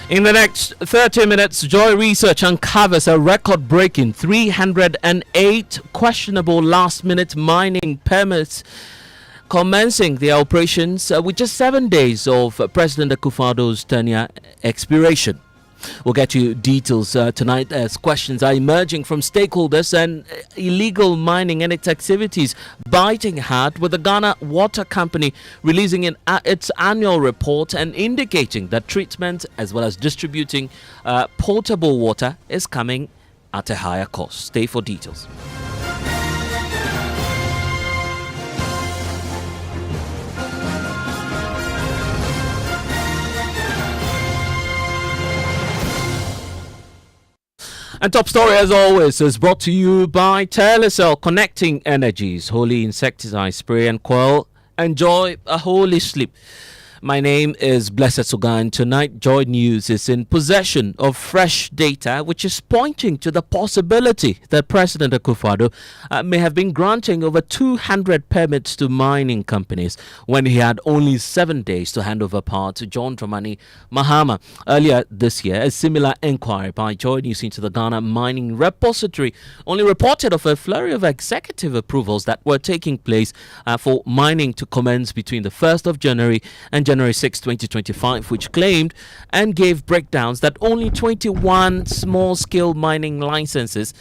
In the next 30 minutes, Joy Research uncovers a record-breaking 308 questionable last-minute mining permits commencing their operations with just 7 days of President Akufo-Addo's tenure expiration. We'll get you details tonight as questions are emerging from stakeholders and illegal mining and its activities biting hard, with the Ghana Water Company releasing its annual report and indicating that treatment as well as distributing potable water is coming at a higher cost. Stay for details. And top story, as always, is brought to you by Telecel, connecting energies, holy insecticide spray and coil. Enjoy a holy sleep. My name is Blessed Sogah, and tonight Joy News is in possession of fresh data which is pointing to the possibility that President Akufo-Addo may have been granting over 200 permits to mining companies when he had only 7 days to hand over power to John Dramani Mahama. Earlier this year, a similar inquiry by Joy News into the Ghana Mining Repository only reported of a flurry of executive approvals that were taking place for mining to commence between the 1st of January and January 6, 2025, which claimed and gave breakdowns that only 21 small-scale mining licenses,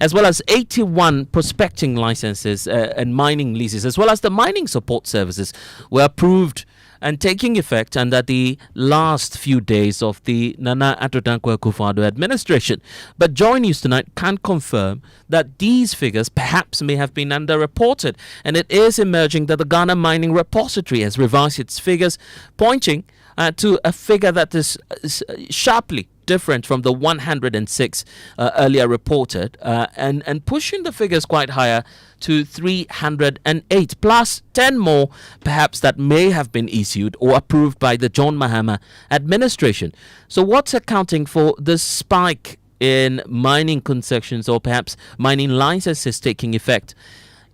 as well as 81 prospecting licenses and mining leases, as well as the mining support services, were approved and taking effect under the last few days of the Nana Addo Dankwa Akufo-Addo administration. But Joy News tonight can confirm that these figures perhaps may have been underreported, and it is emerging that the Ghana Mining Repository has revised its figures, pointing to a figure that is sharply different from the 106 earlier reported, and pushing the figures quite higher to 308, plus 10 more perhaps that may have been issued or approved by the John Mahama administration. So what's accounting for the spike in mining concessions or perhaps mining licenses taking effect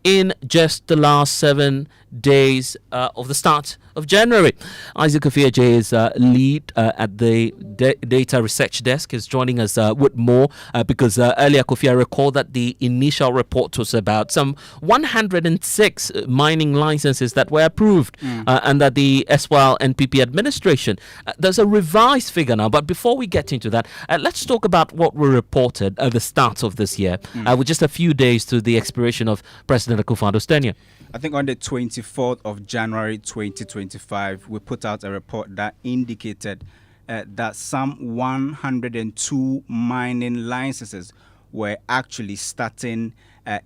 in just the last 7 days of the start of January? Isaac Afia is lead at the data research desk, is joining us with more because earlier Kofi recalled that the initial report was about some 106 mining licenses that were approved under the SWAL NPP administration. There's a revised figure now, but before we get into that, let's talk about what we reported at the start of this year with just a few days to the expiration of President Akufo-Addo's tenure. I think on the 24th of January 2025, we put out a report that indicated that some 102 mining licenses were actually starting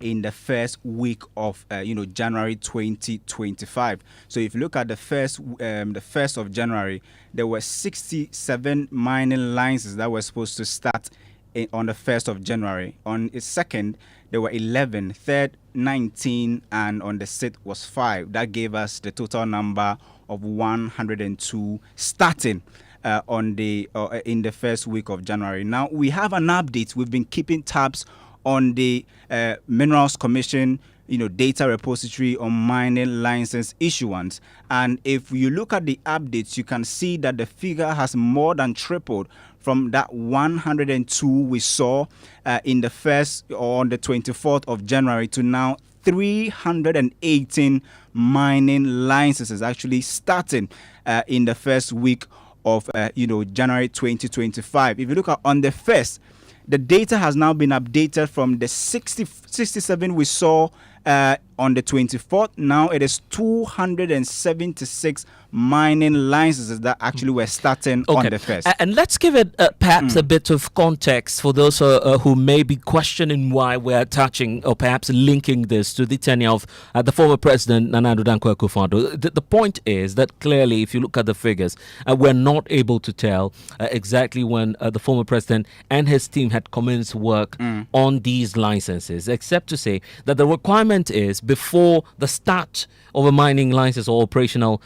in the first week of January 2025. So if you look at the 1st of January, there were 67 mining licenses that were supposed to start on the 1st of January. On its second, there were 11, third 19, and on the 6th was 5. That gave us the total number of 102 starting in the first week of January. Now we have an update. We've been keeping tabs on the Minerals Commission data repository on mining license issuance, and if you look at the updates, you can see that the figure has more than tripled from that 102 we saw in the first or on the 24th of January to now 318 mining licenses actually starting in the first week of January 2025. If you look at on the 1st, the data has now been updated from the 67 we saw on the 24th. Now it is 276 mining licenses that actually were starting on the 1st. And let's give it perhaps a bit of context for those who may be questioning why we're attaching or perhaps linking this to the tenure of the former president, Nana Addo Dankwa Akufo-Addo. The point is that clearly, if you look at the figures, we're not able to tell exactly when the former president and his team had commenced work on these licenses, except to say that the requirement is before the start of a mining license or operational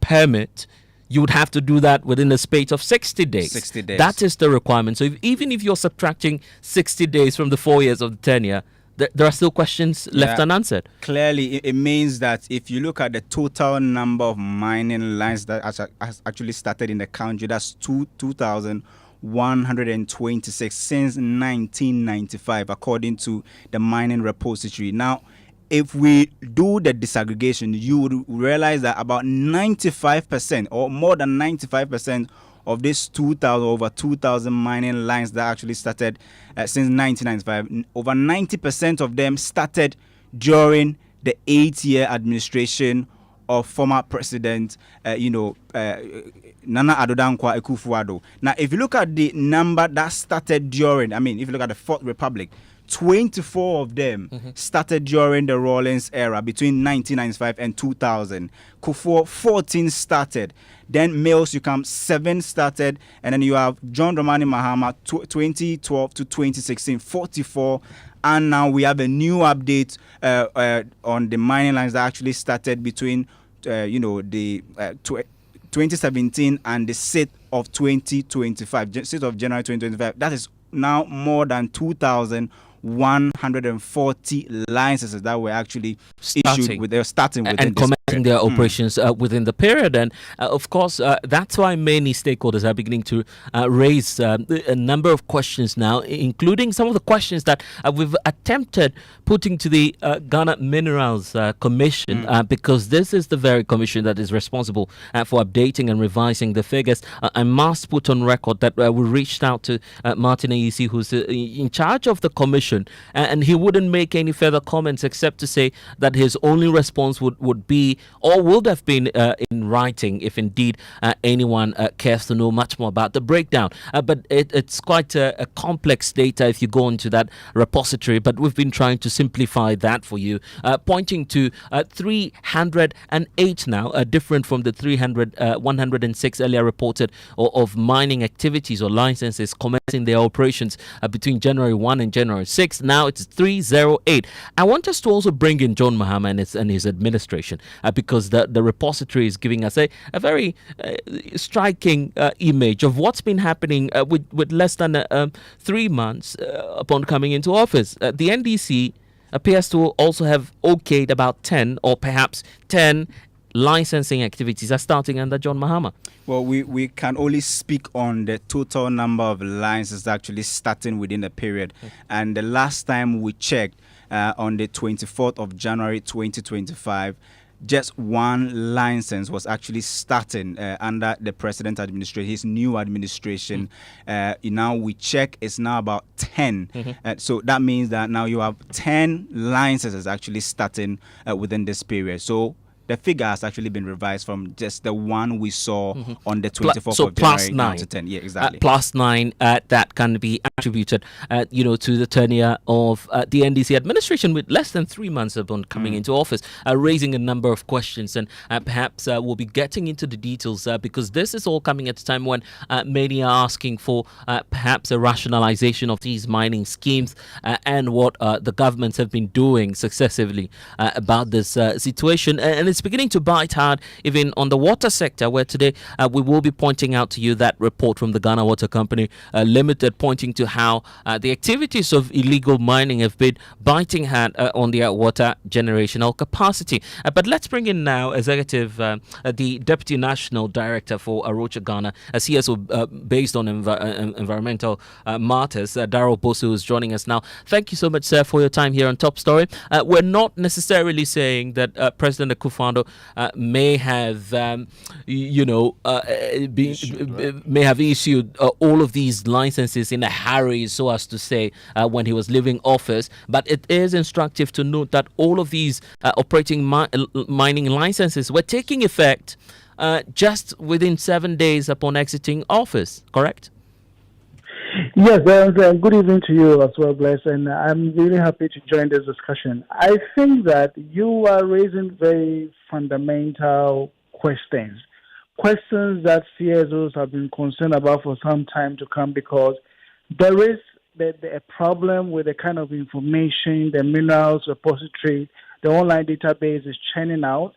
permit, you would have to do that within a space of 60 days. 60 days. That is the requirement. So even if you're subtracting 60 days from the 4 years of the tenure, there are still questions left Yeah. unanswered. Clearly, it means that if you look at the total number of mining lines that has actually started in the country, that's 2,126 since 1995, according to the mining repository. Now, if we do the disaggregation, you would realize that about 95% or more than 95% of this 2,000, over 2,000 mining lines that actually started since 1995, over 90% of them started during the 8-year administration of former president, Nana Addo Dankwa Akufo-Addo. Now, if you look at the number that started during, if you look at the Fourth Republic, 24 of them started during the Rawlings era between 1995 and 2000. Kufuor, 14 started. Then Mills Yukam, 7 started. And then you have John Dramani Mahama, 2012 to 2016, 44. And now we have a new update on the mining lines that actually started between, 2017 and the 6th of 2025, 6th of January 2025. That is now more than 2,140 licenses that were actually issued with their starting within and commencing their operations within the period. And of course, that's why many stakeholders are beginning to raise a number of questions now, including some of the questions that we've attempted putting to the Ghana Minerals Commission, because this is the very commission that is responsible for updating and revising the figures. I must put on record that we reached out to Martin Ayisi, who's in charge of the commission, and he wouldn't make any further comments except to say that his only response would be, or would have been, in writing, if indeed anyone cares to know much more about the breakdown. But it's quite a complex data if you go into that repository, but we've been trying to simplify that for you, pointing to 308 now, different from the 106 earlier reported of mining activities or licenses commencing their operations between January 1 and January 6. Now it's 308. I want us to also bring in John Mahama and his administration, because the repository is giving us a very striking image of what's been happening with less than 3 months upon coming into office. The NDC appears to also have okayed about 10 or perhaps 10 licensing activities are starting under John Mahama. Well, we can only speak on the total number of licenses actually starting within the period. And the last time we checked, on the 24th of January 2025, just one license was actually starting under the president administration, his new administration. Now we check, it's now about 10. So that means that now you have 10 licenses actually starting within this period. So the figure has actually been revised from just the one we saw on the 24th of January down to 10. Yeah, exactly. Plus 9 that can be attributed, to the tenure of the NDC administration with less than 3 months upon coming into office, raising a number of questions. And perhaps we'll be getting into the details because this is all coming at a time when many are asking for perhaps a rationalization of these mining schemes and what the governments have been doing successively about this situation. And it's beginning to bite hard even on the water sector, where today we will be pointing out to you that report from the Ghana Water Company Limited, pointing to how the activities of illegal mining have been biting hard on their water generational capacity. But let's bring in now the Deputy National Director for Arocha Ghana, a CSO based on environmental matters, Darrell Bosu, is joining us now. Thank you so much, sir, for your time here on Top Story. We're not necessarily saying that President Akufo-Addo may have, may have issued all of these licenses in a hurry, so as to say, when he was leaving office. But it is instructive to note that all of these operating mining licenses were taking effect just within 7 days upon exiting office, correct? Yes, good evening to you as well, Bless, and I'm really happy to join this discussion. I think that you are raising very fundamental questions that CSOs have been concerned about for some time to come, because there is a problem with the kind of information the minerals repository, the online database is churning out.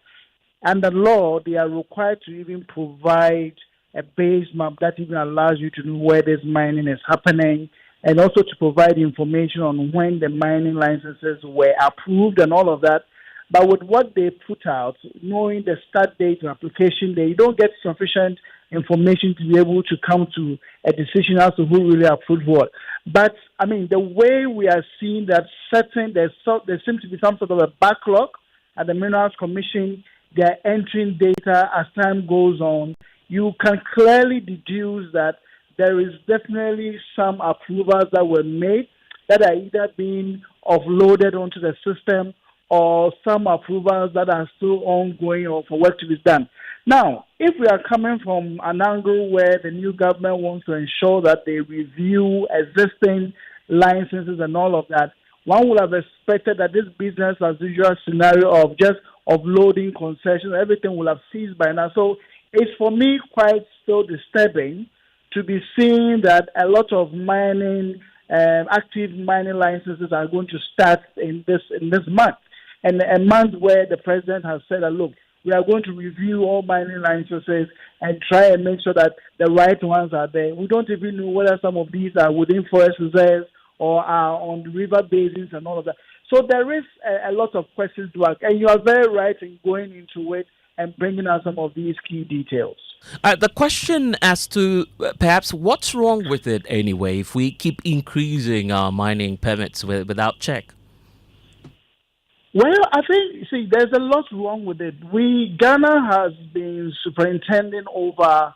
Under law, they are required to even provide a base map that even allows you to know where this mining is happening, and also to provide information on when the mining licenses were approved and all of that. But with what they put out, knowing the start date and application date, you don't get sufficient information to be able to come to a decision as to who really approved what. But, I mean, the way we are seeing that there seems to be some sort of a backlog at the Minerals Commission. They're entering data as time goes on. You can clearly deduce that there is definitely some approvals that were made that are either being offloaded onto the system or some approvals that are still ongoing or for work to be done. Now, if we are coming from an angle where the new government wants to ensure that they review existing licenses and all of that, one would have expected that this business as usual scenario of just offloading concessions, everything will have ceased by now. So it's for me quite still disturbing to be seeing that a lot of mining, active mining licenses are going to start in this month. And a month where the president has said that, look, we are going to review all mining licenses and try and make sure that the right ones are there. We don't even know whether some of these are within forest reserves or are on the river basins and all of that. So there is a lot of questions to ask. And you are very right in going into it and bringing out some of these key details. The question as to perhaps what's wrong with it anyway if we keep increasing our mining permits without check? Well, I think, there's a lot wrong with it. Ghana has been superintending over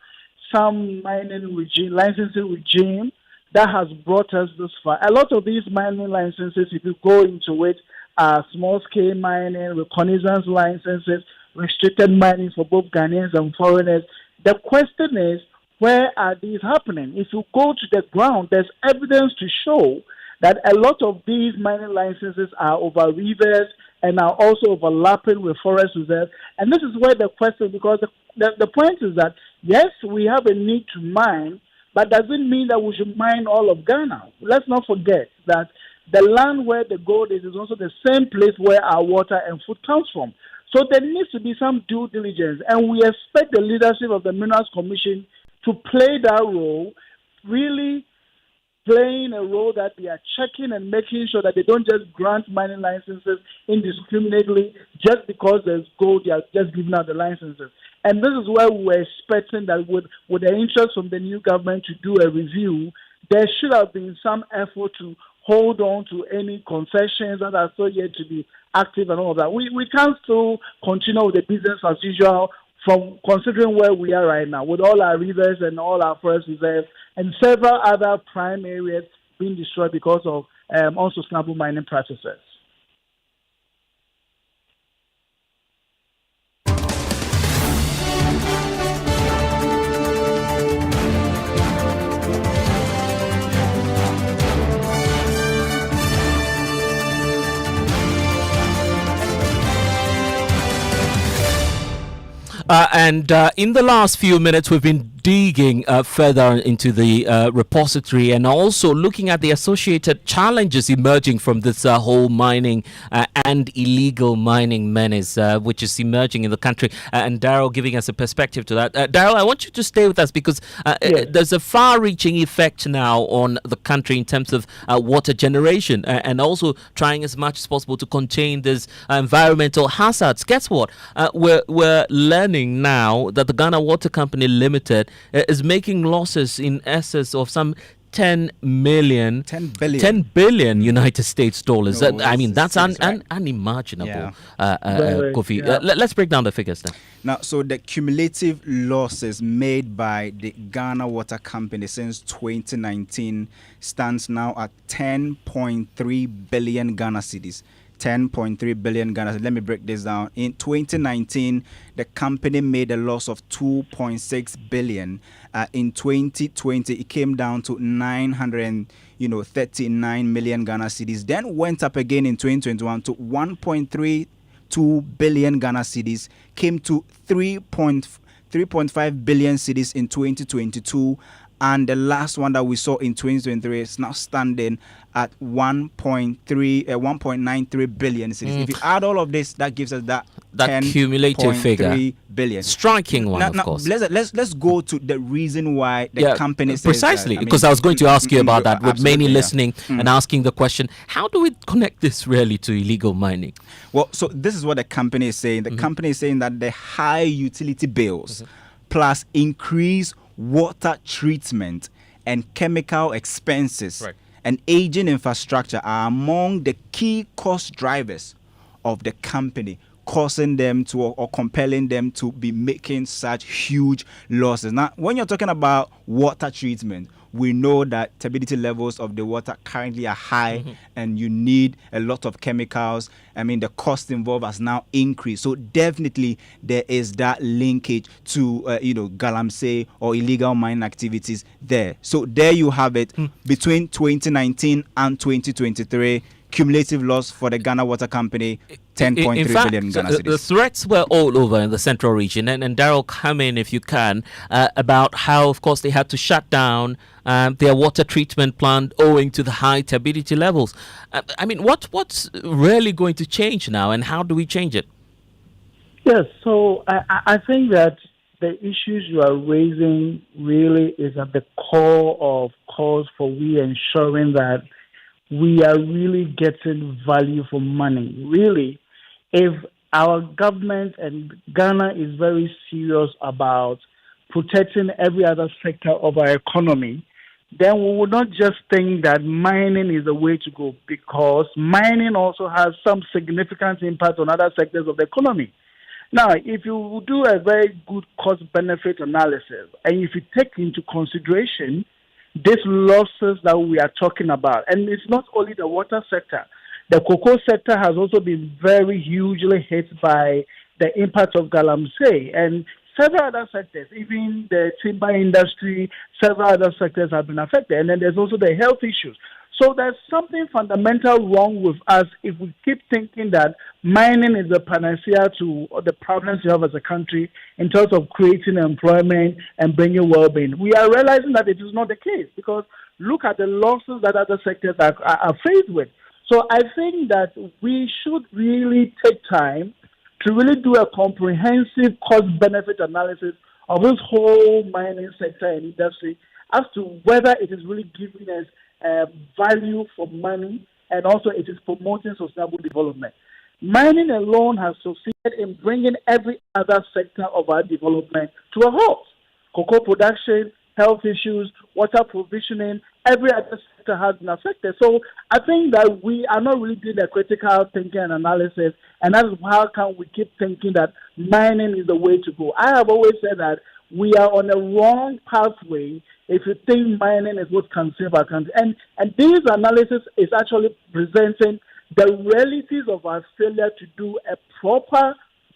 some licensing regime that has brought us this far. A lot of these mining licenses, if you go into it, are small-scale mining, reconnaissance licenses, restricted mining for both Ghanaians and foreigners. The question is, where are these happening? If you go to the ground, there's evidence to show that a lot of these mining licenses are over rivers and are also overlapping with forest reserves. And this is where the question, because the point is that, yes, we have a need to mine, but doesn't mean that we should mine all of Ghana. Let's not forget that the land where the gold is also the same place where our water and food comes from. So there needs to be some due diligence, and we expect the leadership of the Minerals Commission to play that role, really playing a role that they are checking and making sure that they don't just grant mining licenses indiscriminately just because there's gold, they are just giving out the licenses. And this is where we're expecting that with the interest from the new government to do a review, there should have been some effort to hold on to any concessions that are still yet to be active and all of that. We can't still continue with the business as usual from considering where we are right now with all our rivers and all our forest reserves and several other prime areas being destroyed because of unsustainable mining practices. And in the last few minutes, we've been digging further into the repository and also looking at the associated challenges emerging from this whole mining and illegal mining menace, which is emerging in the country. And Daryl giving us a perspective to that. Daryl, I want you to stay with us because there's a far-reaching effect now on the country in terms of water generation and also trying as much as possible to contain these environmental hazards. Guess what? We're learning now that the Ghana Water Company Limited is making losses in excess of some 10 billion United States dollars. No, I mean, that's right? unimaginable. Yeah. Kofi. Let's break down the figures then. Now, so the cumulative losses made by the Ghana Water Company since 2019 stands now at 10.3 billion Ghana cedis. 10.3 billion Ghana. Let me break this down. In 2019, the company made a loss of 2.6 billion. In 2020, it came down to 939 million Ghana cedis. Then went up again in 2021 to 1.32 billion Ghana cedis. Came to 3.5 billion cedis in 2022. and the last one that we saw in 2023 is now standing at 1.93 billion cities. If you add all of this, that gives us that cumulative figure. billion. Striking one, now, of course. Let's go to the reason why the company says precisely that. Because I was going to ask you about that, with many listening and asking the question, how do we connect this really to illegal mining? Well, so this is what the company is saying. The company is saying that the high utility bills plus increased water treatment and chemical expenses and aging infrastructure are among the key cost drivers of the company, causing them to or compelling them to be making such huge losses. Now, when you're talking about water treatment, we know that turbidity levels of the water currently are high and you need a lot of chemicals. I mean, the cost involved has now increased. So definitely there is that linkage to, galamsey or illegal mining activities there. So there you have it. Between 2019 and 2023, cumulative loss for the Ghana Water Company, 10.3 billion Ghana cedis. The threats were all over in the central region. And Daryl, come in if you can, about how, of course, they had to shut down their water treatment plant owing to the high turbidity levels. I mean, what's really going to change now, and how do we change it? Yes, so I think that the issues you are raising really is at the core of cause for we ensuring that we are really getting value for money. Really, if our government and Ghana is very serious about protecting every other sector of our economy, then we would not just think that mining is the way to go, because mining also has some significant impact on other sectors of the economy. Now, if you do a very good cost-benefit analysis, and if you take into consideration these losses that we are talking about, and it's not only the water sector, the cocoa sector has also been very hugely hit by the impact of galamsey, and several other sectors, even the timber industry, several other sectors have been affected. And then there's also the health issues. So there's something fundamental wrong with us if we keep thinking that mining is the panacea to the problems we have as a country in terms of creating employment and bringing well-being. We are realizing that it is not the case, because look at the losses that other sectors are faced with. So I think that we should really take time to really do a comprehensive cost-benefit analysis of this whole mining sector and industry as to whether it is really giving us value for money, and also it is promoting sustainable development. Mining alone has succeeded in bringing every other sector of our development to a halt. Cocoa production, health issues, water provisioning, every other sector has been affected. So I think that we are not really doing a critical thinking and analysis, and that's how can we keep thinking that mining is the way to go. I have always said that we are on a wrong pathway if you think mining is what can save our country. And this analysis is actually presenting the realities of our failure to do a proper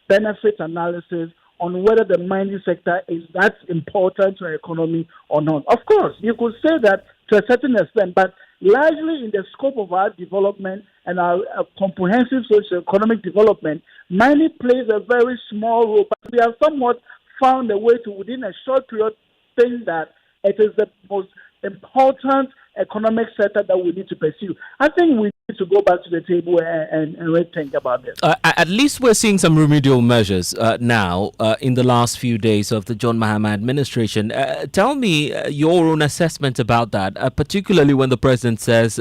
benefit analysis on whether the mining sector is that important to our economy or not. Of course, you could say that to a certain extent, but largely in the scope of our development and our comprehensive socio-economic development, mining plays a very small role, but we have somewhat found a way to, within a short period, think that it is the most important economic sector that we need to pursue. I think we need to go back to the table and really think about this. At least we're seeing some remedial measures now in the last few days of the John Mahama administration. Tell me your own assessment about that, particularly when the president says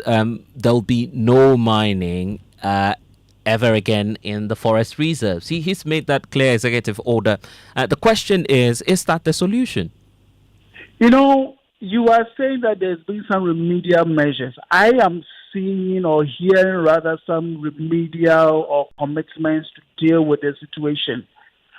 there'll be no mining ever again in the forest reserves. He's made that clear executive order. The question is that the solution? You know, you are saying that there's been some remedial measures. I am seeing or hearing rather some remedial or commitments to deal with the situation.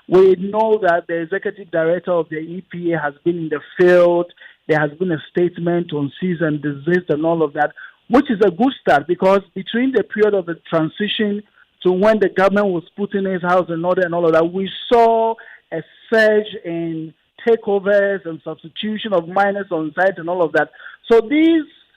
We know that the executive director of the EPA has been in the field. There has been a statement on cease and desist and all of that, which is a good start, because between the period of the transition to when the government was putting his house in order and all of that, we saw a surge in takeovers and substitution of miners on site and all of that. So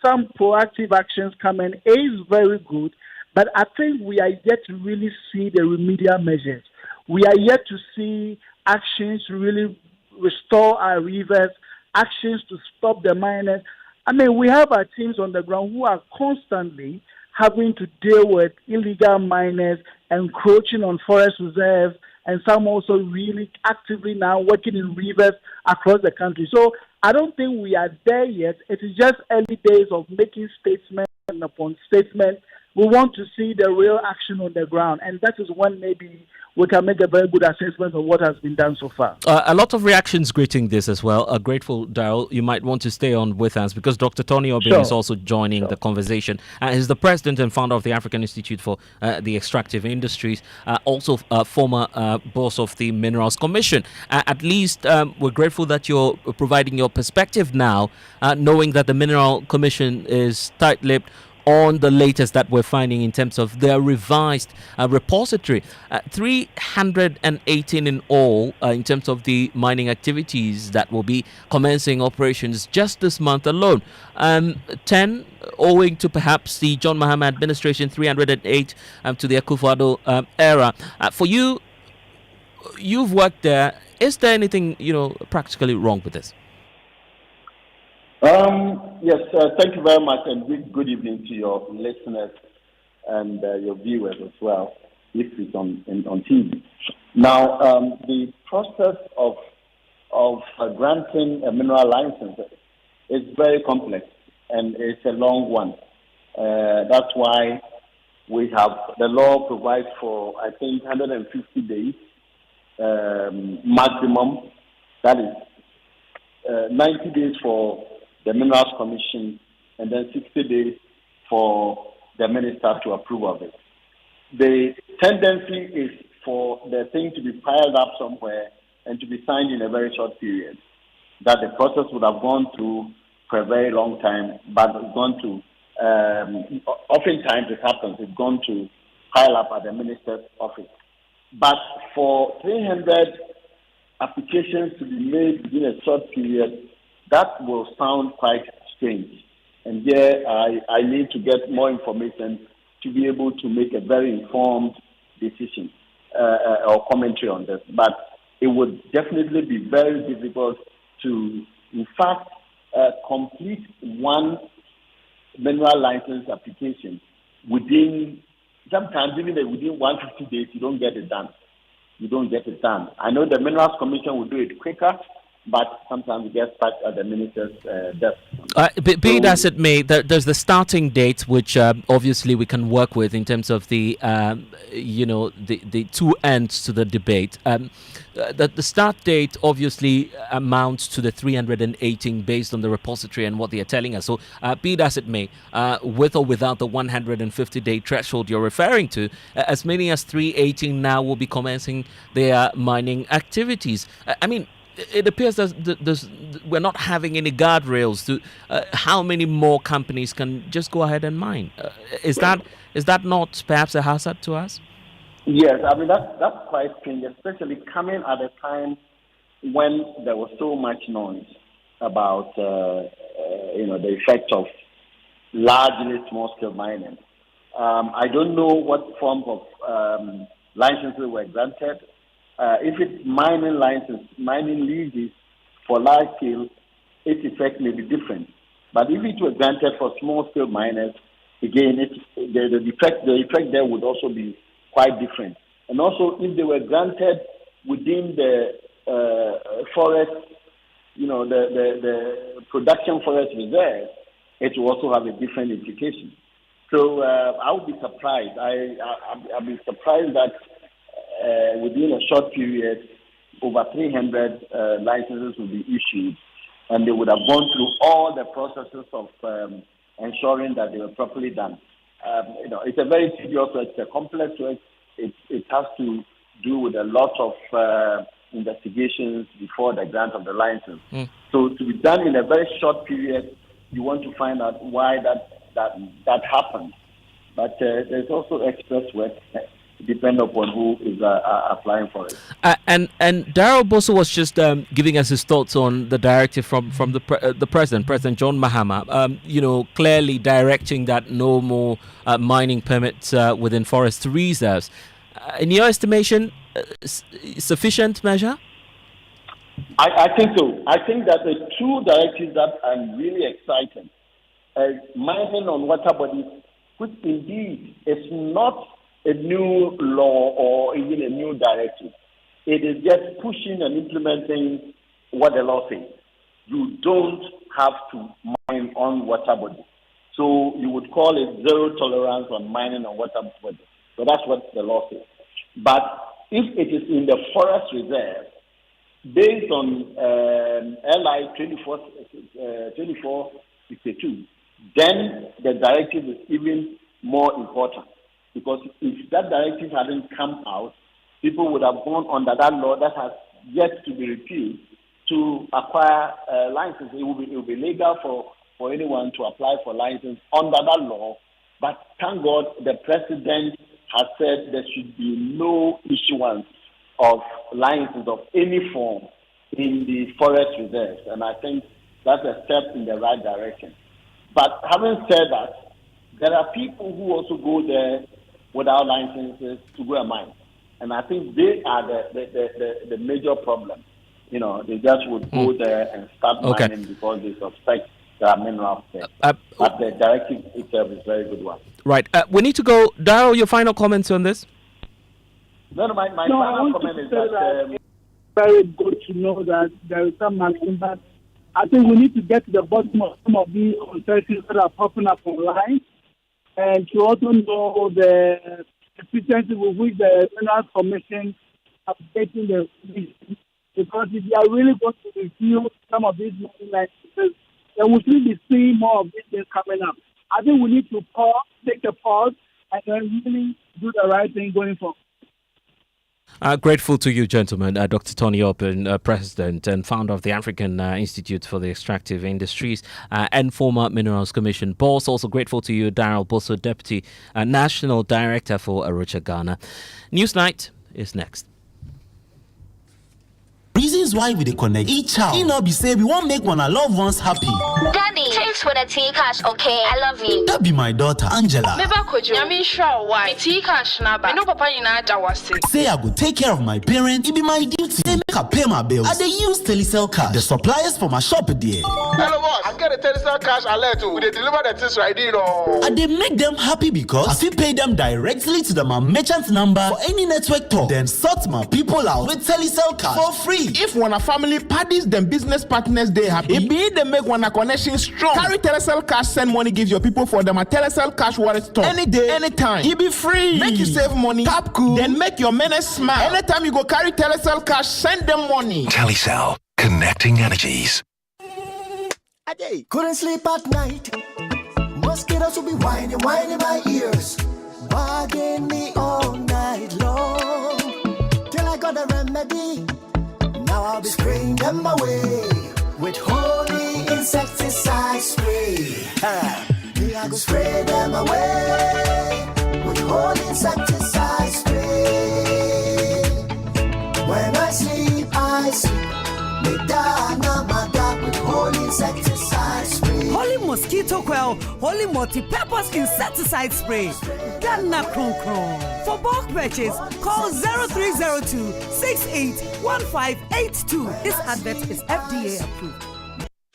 some proactive actions coming is very good, but I think we are yet to really see the remedial measures. We are yet to see actions to really restore our rivers, actions to stop the miners. I mean, we have our teams on the ground who are constantly having to deal with illegal miners encroaching on forest reserves, and some also really actively now working in rivers across the country. So I don't think we are there yet. It is just early days of making statement upon statement. We want to see the real action on the ground, and that is when maybe we can make a very good assessment of what has been done so far. A lot of reactions greeting this as well. Grateful, Daryl. You might want to stay on with us because Dr. Tony Obin is also joining the conversation. He's the president and founder of the African Institute for the Extractive Industries, also former boss of the Minerals Commission. At least we're grateful that you're providing your perspective now, knowing that the Mineral Commission is tight-lipped on the latest that we're finding in terms of their revised repository. 318 in all in terms of the mining activities that will be commencing operations just this month alone. 10 owing to perhaps the John Mahama administration, 308 to the Akufo-Addo era. For you, you've worked there. Is there anything, practically wrong with this? Yes, thank you very much, and good evening to your listeners and your viewers as well, if it's on TV. Now, the process of granting a mineral license is very complex, and it's a long one. That's why we have the law provides for, I think, 150 days maximum. That is 90 days for the Minerals Commission, and then 60 days for the minister to approve of it. The tendency is for the thing to be piled up somewhere and to be signed in a very short period. That the process would have gone through for a very long time, but it's gone to, oftentimes it happens, it's gone to pile up at the minister's office. But for 300 applications to be made within a short period, that will sound quite strange. And here I need to get more information to be able to make a very informed decision or commentary on this. But it would definitely be very difficult to, in fact, complete one mineral license application within, sometimes even within 150 days, you don't get it done. I know the Minerals Commission will do it quicker, but sometimes it gets stuck at the minister's desk. Be it as it may, there's the starting date, which obviously we can work with in terms of the, the two ends to the debate. The start date obviously amounts to the 318 based on the repository and what they are telling us. So be it as it may, with or without the 150-day threshold you're referring to, as many as 318 now will be commencing their mining activities. I mean, it appears that we're not having any guardrails to how many more companies can just go ahead and mine. Is that not perhaps a hazard to us? Yes, I mean that's quite strange, especially coming at a time when there was so much noise about the effect of largely small-scale mining. I don't know what form of licenses were granted. If it's mining leases for large scale, its effect may be different. But if it was granted for small scale miners, again, the effect there would also be quite different. And also, if they were granted within the forest, the production forest reserve, it will also have a different implication. So I would be surprised. I'd be surprised that within a short period, over 300 licenses will be issued, and they would have gone through all the processes of ensuring that they were properly done. It's a very serious work, it's a complex work. It has to do with a lot of investigations before the grant of the license. So to be done in a very short period, you want to find out why that happened. But there's also express work, depend upon who is applying for it. And Daryl Bosso was just giving us his thoughts on the directive from the President John Mahama, clearly directing that no more mining permits within forest reserves. In your estimation, sufficient measure? I think so. I think that the two directives that I'm really excited, mining on water bodies, which indeed is not a new law or even a new directive. It is just pushing and implementing what the law says. You don't have to mine on water bodies. So you would call it zero tolerance on mining on water bodies. So that's what the law says. But if it is in the forest reserve, based on LI 2462, then the directive is even more important. Because if that directive hadn't come out, people would have gone under that law that has yet to be repealed to acquire license. It will be legal for anyone to apply for license under that law. But thank God the president has said there should be no issuance of licenses of any form in the forest reserves. And I think that's a step in the right direction. But having said that, there are people who also go there without licenses to go and mine. And I think they are the major problem. You know, they just would go there and start mining because they suspect there are minerals there. But the directive itself is a very good one. Right. We need to go. Daryl, your final comments on this? My final comment is that... it's very good to know that there is some maximum, but I think we need to get to the bottom of some of these uncertainties that are popping up online, and to also know the efficiency with which the Minerals Commission are taking the decision. Because if you are really going to review some of these licenses, then we should be seeing more of these things coming up. I think we need to take a pause, and then really do the right thing going forward. Grateful to you, gentlemen. Dr. Tony Oppen, President and founder of the African Institute for the Extractive Industries and former Minerals Commission boss. Also grateful to you, Daryl Bosso, Deputy National Director for Arucha, Ghana. Newsnight is next. Reasons why we connect each child. You know, be say we won't make one our loved ones happy. Daddy, thanks for the tea cash, okay? I love you. That be my daughter, Angela. Never could you. I mean, sure, why? Tea cash, naba. I know Papa in was sick. Say I go take care of my parents. It be my duty. They make her pay my bills. I they use Telecel cash. The suppliers for my shop there. Hello, boss. I get a Telecel cash alert too. They deliver the things right here. And they make them happy because I feel pay them directly to the my merchant number for any network talk. Then sort my people out with Telecel cash for free. If one a family parties, them business partners, they happy. It be they make one a connection strong. Carry Telecel cash, send money, give your people for them a Telecel cash wallet store. Any day, anytime. It be free. Make you save money. Tap cool. Then make your menace smile. Anytime you go carry Telecel cash, send them money. Telecel, connecting energies. Couldn't sleep at night. Mosquitoes will be whining my ears, bugging me all night long. Till I got a remedy. Now I'll be spraying them away with holy insecticide spray. Me I go spray them away with holy insecticide spray. When I sleep, me dana mada with holy insecticide spray. Holy mosquito coil, holy multi-purpose insecticide spray. Dana kron kron. For bulk purchase, call 0302-681582. This advert is FDA approved.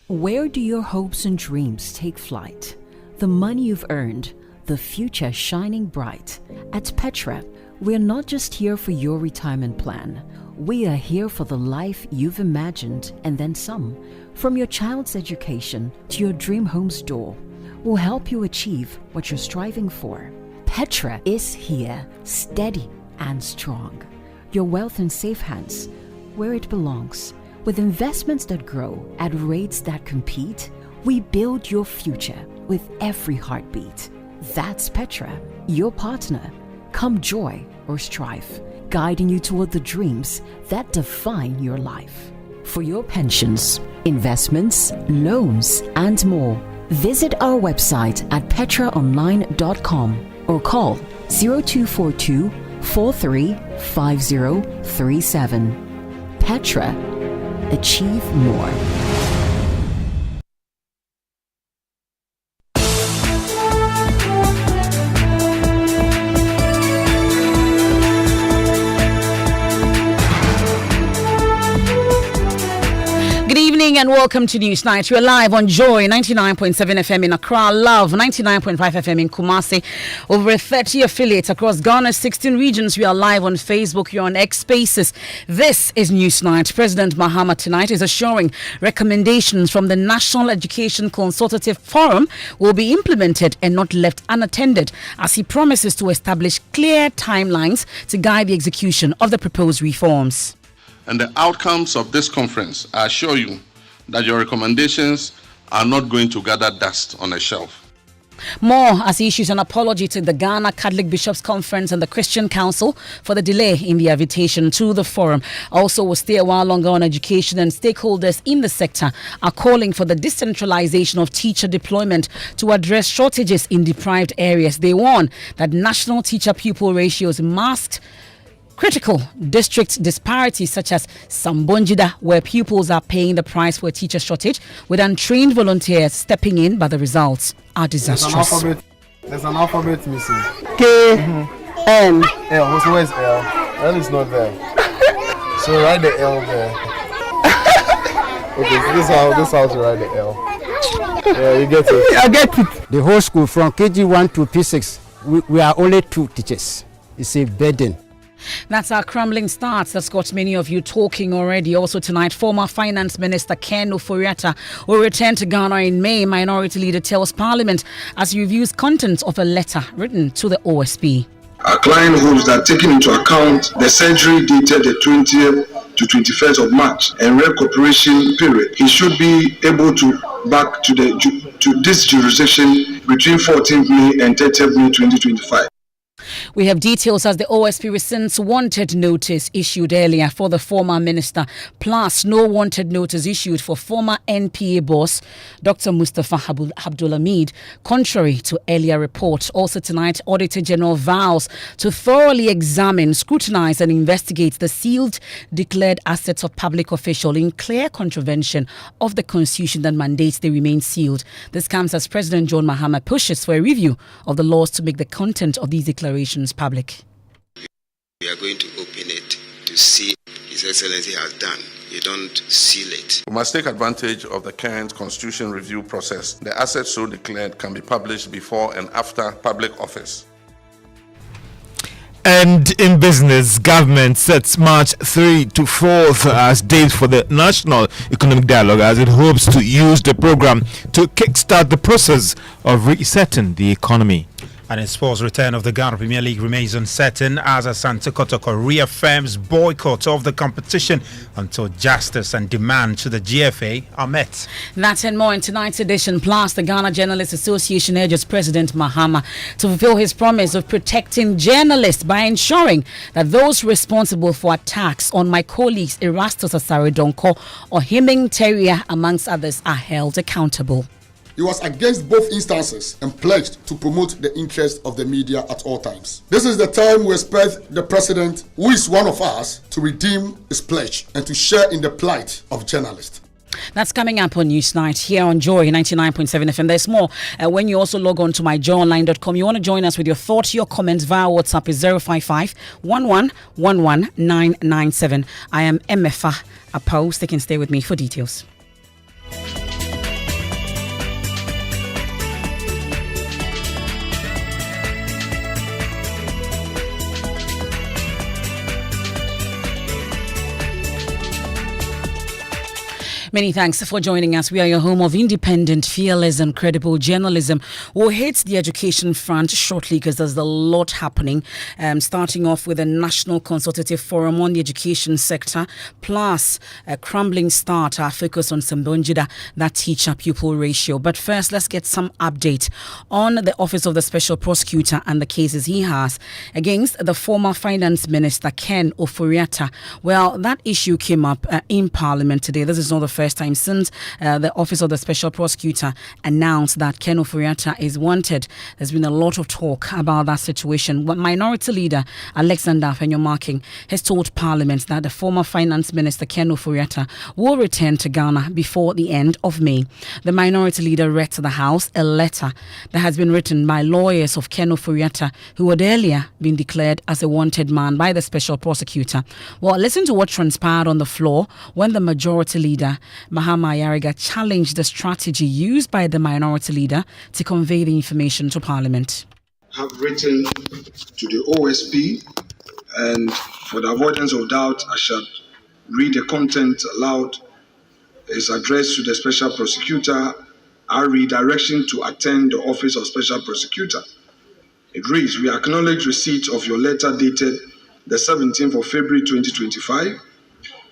Where do your hopes and dreams take flight? The money you've earned, the future shining bright. At Petra, we're not just here for your retirement plan. We are here for the life you've imagined and then some. From your child's education to your dream home's door, we'll help you achieve what you're striving for. Petra is here, steady and strong. Your wealth in safe hands, where it belongs. With investments that grow at rates that compete, we build your future with every heartbeat. That's Petra, your partner. Come joy or strife, guiding you toward the dreams that define your life. For your pensions, investments, loans, and more, visit our website at petraonline.com or call 0242 435037. Petra, achieve more. welcome to Newsnight. We're live on Joy 99.7 FM in Accra, Love 99.5 FM in Kumasi. Over 30 affiliates across Ghana's 16 regions. We are live on Facebook. You're on X Spaces. This is Newsnight. President Mahama tonight is assuring recommendations from the National Education Consultative Forum will be implemented and not left unattended, as he promises to establish clear timelines to guide the execution of the proposed reforms. And the outcomes of this conference, I assure you that your recommendations are not going to gather dust on a shelf. More as he issues an apology to the Ghana Catholic Bishops' Conference and the Christian Council for the delay in the invitation to the forum. Also, will stay a while longer on education, and stakeholders in the sector are calling for the decentralization of teacher deployment to address shortages in deprived areas. They warn that national teacher-pupil ratios masked critical district disparities, such as Sambonjida, where pupils are paying the price for a teacher shortage, with untrained volunteers stepping in, but the results are disastrous. There's an alphabet missing. K, N. L. So where's L? L is not there. So write the L there. Okay, so this is how to write the L. Yeah, you get it. I get it. The whole school from KG1 to P6, we are only 2 teachers. It's a burden. That's our crumbling start. That's got many of you talking already. Also tonight, former Finance Minister Ken Ofori-Atta will return to Ghana in May. Minority Leader tells Parliament as he reviews contents of a letter written to the OSP. Our client hopes that, taking into account the surgery dated the 20th to 21st of March and recuperation period, he should be able to back to this jurisdiction between 14th May and 30th May 2025. We have details as the OSP rescinds wanted notice issued earlier for the former minister, plus no wanted notice issued for former NPA boss Dr. Mustafa Abdulhamid, contrary to earlier report. Also tonight, Auditor General vows to thoroughly examine, scrutinize and investigate the sealed declared assets of public officials in clear contravention of the constitution that mandates they remain sealed. This comes as President John Mahama pushes for a review of the laws to make the content of these declarations public. We are going to open it to see His Excellency has done. You don't seal it. We must take advantage of the current constitution review process. The assets so declared can be published before and after public office. And in business, government sets March 3 to 4th as date for the National Economic Dialogue, as it hopes to use the program to kickstart the process of resetting the economy. And in sports, return of the Ghana Premier League remains uncertain as Asante Kotoko reaffirms boycott of the competition until justice and demand to the GFA are met. That and more in tonight's edition. Plus, the Ghana Journalists Association urges President Mahama to fulfill his promise of protecting journalists by ensuring that those responsible for attacks on my colleagues Erastus Asaredonko or Himing Terrier, amongst others, are held accountable. He was against both instances and pledged to promote the interests of the media at all times. This is the time we expect the president, who is one of us, to redeem his pledge and to share in the plight of journalists. That's coming up on Newsnight here on Joy 99.7 FM. There's more when you also log on to myjoyonline.com. You want to join us with your thoughts, your comments via WhatsApp is 055 11 997. I am Emefa Apawu. They can stay with me for details. Many thanks for joining us. We are your home of independent, fearless and credible journalism. We'll hit the education front shortly because there's a lot happening. Starting off with a National Consultative Forum on the education sector, plus a crumbling start, our focus on Sambonjida, that teacher-pupil ratio. But first, let's get some update on the Office of the Special Prosecutor and the cases he has against the former Finance Minister, Ken Ofori-Atta. Well, that issue came up in Parliament today. This is not the first time since the Office of the Special Prosecutor announced that Ken Ofori-Atta is wanted. There's been a lot of talk about that situation. Minority Leader Alexander Afenyo-Marking has told Parliament that the former Finance Minister Ken Ofori-Atta will return to Ghana before the end of May. The Minority Leader read to the House a letter that has been written by lawyers of Ken Ofori-Atta, who had earlier been declared as a wanted man by the Special Prosecutor. Well, listen to what transpired on the floor when the Majority Leader Mahama Ayariga challenged the strategy used by the minority leader to convey the information to Parliament. Have written to the OSP, and for the avoidance of doubt, I shall read the content aloud. It's addressed to the Special Prosecutor. Our redirection to attend the Office of Special Prosecutor. It reads, we acknowledge receipt of your letter dated the 17th of February 2025.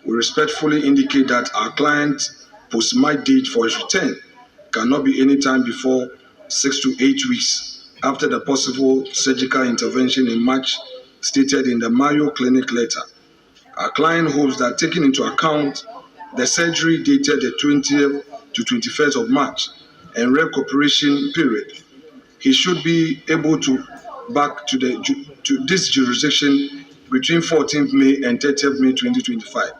We respectfully indicate that our client post-mark date for his return cannot be any time before 6 to 8 weeks after the possible surgical intervention in March stated in the Mayo Clinic letter. Our client hopes that taking into account the surgery dated the 20th to 21st of March and recuperation period, he should be able to back to this jurisdiction between 14th May and 30th May 2025.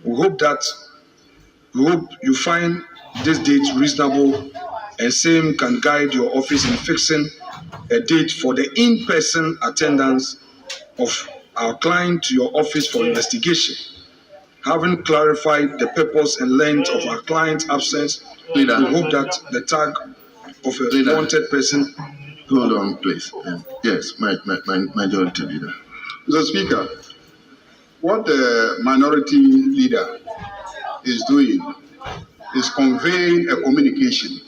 We hope you find this date reasonable and same can guide your office in fixing a date for the in-person attendance of our client to your office for investigation. Having clarified the purpose and length of our client's absence, we hope that the tag of a wanted person. Hold on, please. Yes, my majority leader. Mr. Speaker, what the minority leader is doing is conveying a communication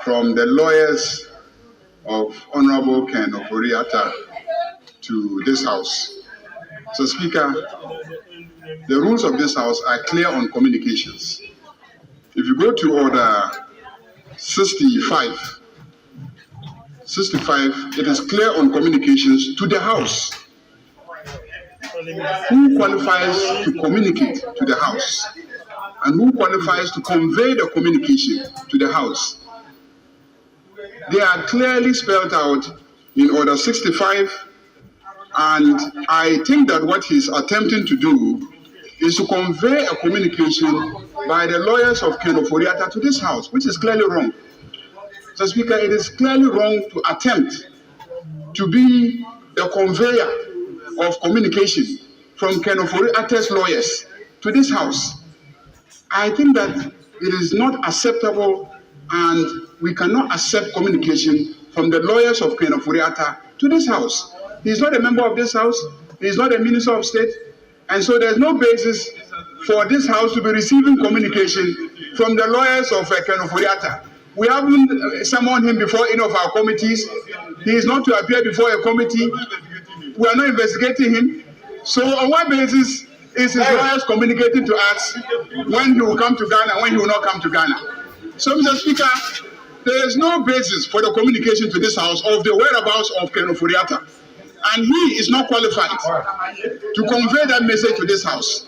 from the lawyers of Honorable Ken Ofori-Atta to this House. So, Speaker, the rules of this House are clear on communications. If you go to Order 65, it is clear on communications to the House. Who qualifies to communicate to the House? And who qualifies to convey the communication to the House? They are clearly spelled out in Order 65, and I think that what he's attempting to do is to convey a communication by the lawyers of Ken Ofori-Atta to this House, which is clearly wrong. So, Speaker, it is clearly wrong to attempt to be the conveyor of communication from Ken Ofori-Atta's lawyers to this House. I think that it is not acceptable, and we cannot accept communication from the lawyers of Ken Ofori-Atta to this House. He is not a member of this House. He is not a Minister of State. And so there's no basis for this House to be receiving communication from the lawyers of Ken Ofori-Atta. We haven't summoned him before any of our committees. He is not to appear before a committee. We are not investigating him. So on what basis is his lawyers communicating to us when he will come to Ghana, when he will not come to Ghana? So, Mr. Speaker, there is no basis for the communication to this House of the whereabouts of Ken Ofori-Atta. And he is not qualified to convey that message to this House.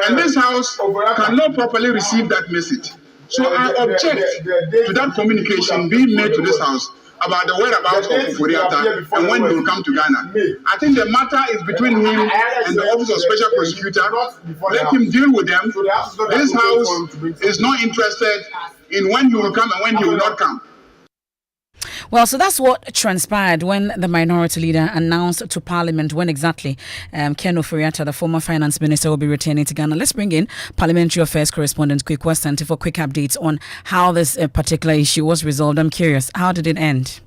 And this House cannot properly receive that message. So I object to that communication being made to this House about the whereabouts of Ofori-Atta and when he will come to Ghana. I think the matter is between him and the Office of Special Prosecutor. Let him deal with them. This House is not interested in when he will come and when he will not come. Well, so that's what transpired when the minority leader announced to Parliament when exactly Ken Ofori-Atta, the former finance minister, will be returning to Ghana. Let's bring in Parliamentary Affairs correspondent Kweku Asante for quick updates on how this particular issue was resolved. I'm curious, how did it end?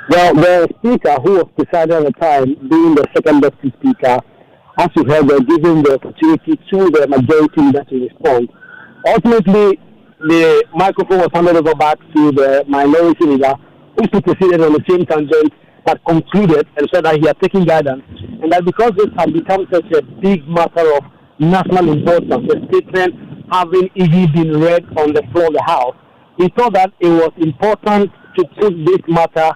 Well, the speaker, who was presiding at the time, being the second deputy speaker, as you heard, were given the opportunity to the majority leader to respond. Ultimately, the microphone was handed over back to the minority leader, who proceeded on the same tangent, but concluded and said that he had taken guidance, and that because this had become such a big matter of national importance, the statement having even been read on the floor of the House, he thought that it was important to put this matter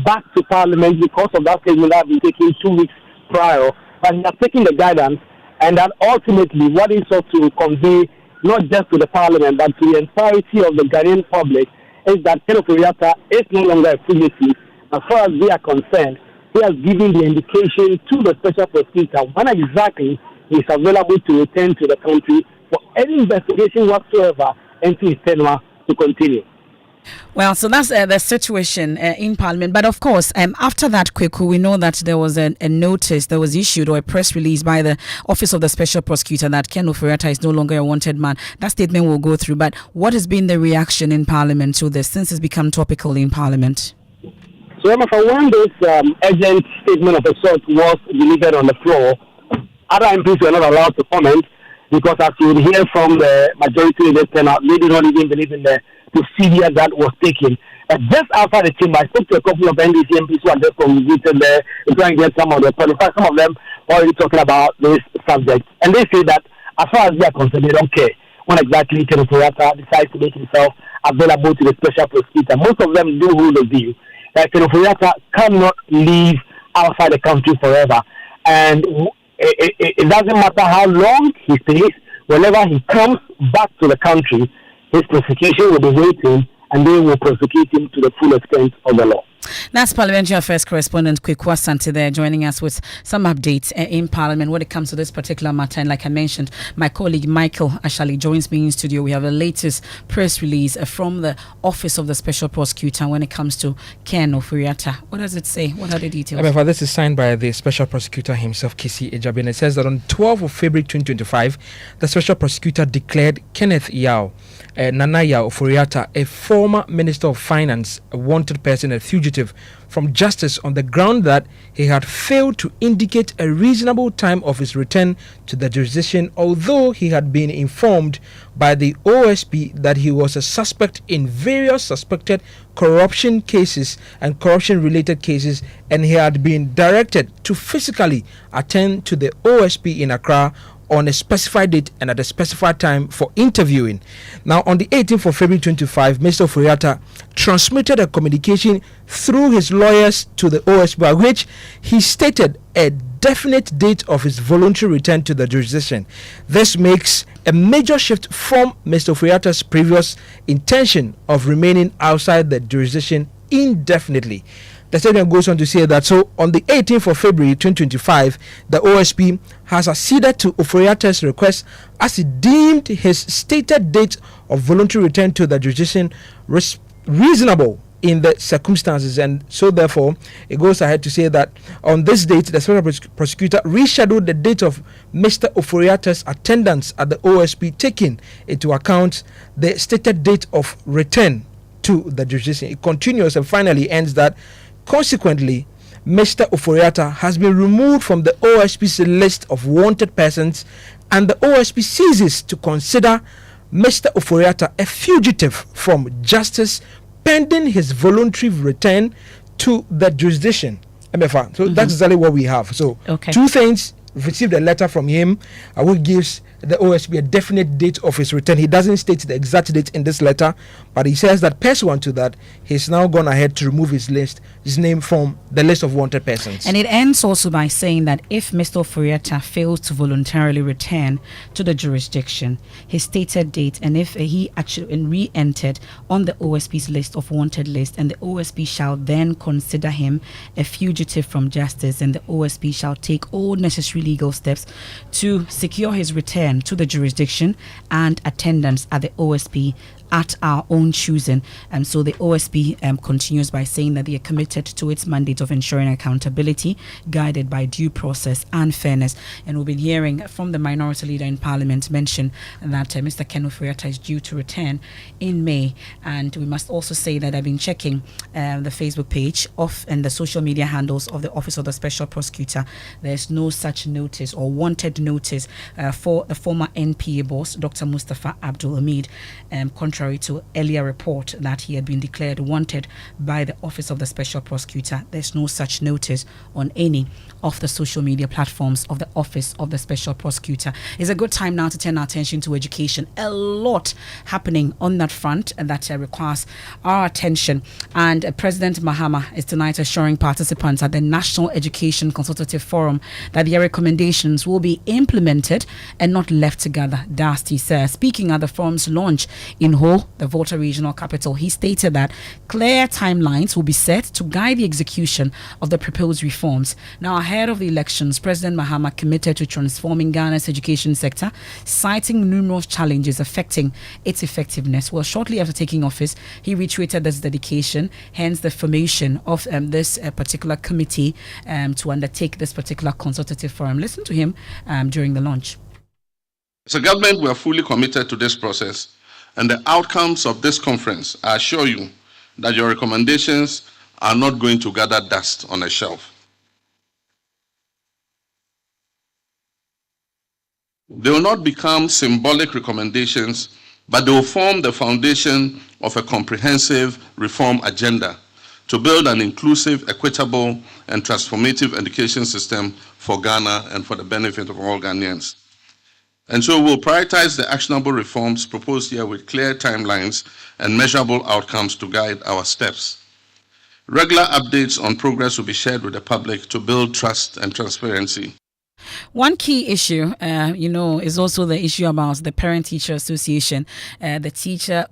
back to Parliament because of that statement that had been taken 2 weeks prior, but he had taken the guidance, and that ultimately what he sought to convey, not just to the Parliament, but to the entirety of the Ghanaian public, is that Ken Ofori-Atta is no longer a fugitive. As far as we are concerned, he has given the indication to the Special Prosecutor when exactly he is available to return to the country for any investigation whatsoever and to his tenure to continue. Well, so that's the situation in Parliament. But of course, after that, Kweku, we know that there was a notice that was issued or a press release by the Office of the Special Prosecutor that Ken Ofori-Atta is no longer a wanted man. That statement will go through. But what has been the reaction in Parliament to this since it's become topical in Parliament? So, Emefa, when this urgent statement of assault was delivered on the floor, other MPs were not allowed to comment because, as you would hear from the majority leaders turnout, they did not even believe in the procedure that was taken. Just outside the chamber, I spoke to a couple of NDC MPs who are just congregated there to try and get some of the thoughts. In fact, some of them already talking about this subject. And they say that as far as they are concerned, they don't care when exactly Ken Ofori-Atta decides to make himself available to the special prosecutor. Most of them do hold the view that Ken Ofori-Atta cannot live outside the country forever. And it doesn't matter how long he stays, whenever he comes back to the country, his prosecution will be waiting and they will prosecute him to the full extent of the law. That's Parliamentary Affairs correspondent Kweku Asante there joining us with some updates in Parliament when it comes to this particular matter. And like I mentioned, my colleague Michael Ashali joins me in studio. We have the latest press release from the Office of the Special Prosecutor when it comes to Ken Ofori-Atta. What does it say? What are the details? Emefa, this is signed by the Special Prosecutor himself, Kisi Ejabi, and it says that on 12th of February 2025, the Special Prosecutor declared Kenneth Nana Yaw Ofori-Atta, a former Minister of Finance, a wanted person, a fugitive from justice on the ground that he had failed to indicate a reasonable time of his return to the jurisdiction, although he had been informed by the OSP that he was a suspect in various suspected corruption cases and corruption-related cases, and he had been directed to physically attend to the OSP in Accra on a specified date and at a specified time for interviewing. Now, on the 18th of February 2025, Mr. Ofori-Atta transmitted a communication through his lawyers to the OSP, by which he stated a definite date of his voluntary return to the jurisdiction. This makes a major shift from Mr. Ofori-Atta's previous intention of remaining outside the jurisdiction indefinitely. The statement goes on to say that so on the 18th of February 2025, the OSP has acceded to Ofori-Atta's request as he deemed his stated date of voluntary return to the jurisdiction reasonable in the circumstances, and so therefore it goes ahead to say that on this date the Special Prosecutor rescheduled the date of Mr. Ofori-Atta's attendance at the OSP, taking into account the stated date of return to the jurisdiction. It continues and finally ends that consequently, Mr. Ofori-Atta has been removed from the OSP's list of wanted persons, and the OSP ceases to consider Mr. Ofori-Atta a fugitive from justice pending his voluntary return to the jurisdiction. Emefa, so that's exactly what we have. So, two things. Received a letter from him which gives the OSP a definite date of his return. He doesn't state the exact date in this letter, but he says that pursuant to that, he's now gone ahead to remove his name from the list of wanted persons. And it ends also by saying that if Mr. Ofori-Atta fails to voluntarily return to the jurisdiction, his stated date, and if he actually re-entered on the OSP's list of wanted list, and the OSP shall then consider him a fugitive from justice, and the OSP shall take all necessary legal steps to secure his return to the jurisdiction and attendance at the OSP at our own choosing. So the OSP continues by saying that they are committed to its mandate of ensuring accountability, guided by due process and fairness. And we've been hearing from the minority leader in Parliament mention that Mr. Ken Ofori-Atta is due to return in May. And we must also say that I've been checking the Facebook page and the social media handles of the Office of the Special Prosecutor. There's no such notice or wanted notice for the former NPA boss, Dr. Mustafa Abdul Hamid, contrary to earlier report that he had been declared wanted by the Office of the Special Prosecutor. There's no such notice on any of the social media platforms of the Office of the Special Prosecutor. It's a good time now to turn our attention to education. A lot happening on that front that requires our attention. And President Mahama is tonight assuring participants at the National Education Consultative Forum that their recommendations will be implemented and not left together. Dasti says, speaking at the forum's launch in Bo, the Volta regional capital. He stated that clear timelines will be set to guide the execution of the proposed reforms. Now, ahead of the elections, President Mahama committed to transforming Ghana's education sector, citing numerous challenges affecting its effectiveness. Well, shortly after taking office, he reiterated this dedication, hence the formation of this particular committee to undertake this particular consultative forum. Listen to him during the launch. As a government, we are fully committed to this process, and the outcomes of this conference, I assure you that your recommendations are not going to gather dust on a shelf. They will not become symbolic recommendations, but they will form the foundation of a comprehensive reform agenda to build an inclusive, equitable, and transformative education system for Ghana and for the benefit of all Ghanaians. And so we'll prioritize the actionable reforms proposed here with clear timelines and measurable outcomes to guide our steps. Regular updates on progress will be shared with the public to build trust and transparency. One key issue, is also the issue about the Parent-Teacher Association. The teacher,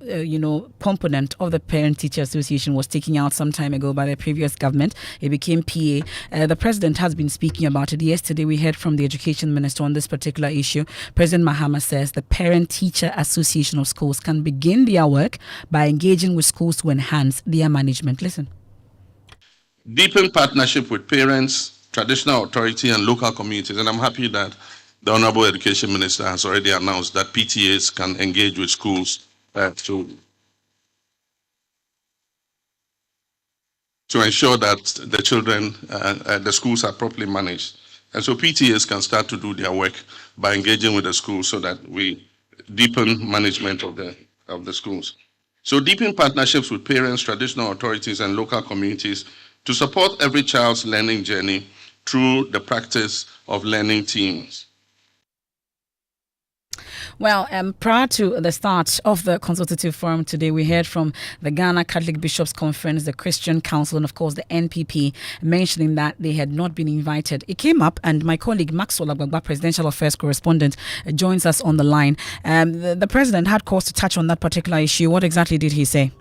component of the Parent-Teacher Association was taken out some time ago by the previous government. It became PA. The president has been speaking about it. Yesterday, we heard from the education minister on this particular issue. President Mahama says the Parent-Teacher Association of schools can begin their work by engaging with schools to enhance their management. Listen. Deepen partnership with parents, traditional authority and local communities, and I'm happy that the Honorable Education Minister has already announced that PTAs can engage with schools to ensure that the children, the schools are properly managed. And so PTAs can start to do their work by engaging with the schools so that we deepen management of the schools. So deepen partnerships with parents, traditional authorities and local communities to support every child's learning journey through the practice of learning teams. Well, prior to the start of the consultative forum today, we heard from the Ghana Catholic Bishops' Conference, the Christian Council, and of course the NPP, mentioning that they had not been invited. It came up, and my colleague Maxwell Agbagba, Presidential Affairs Correspondent, joins us on the line. The President had cause to touch on that particular issue. What exactly did he say?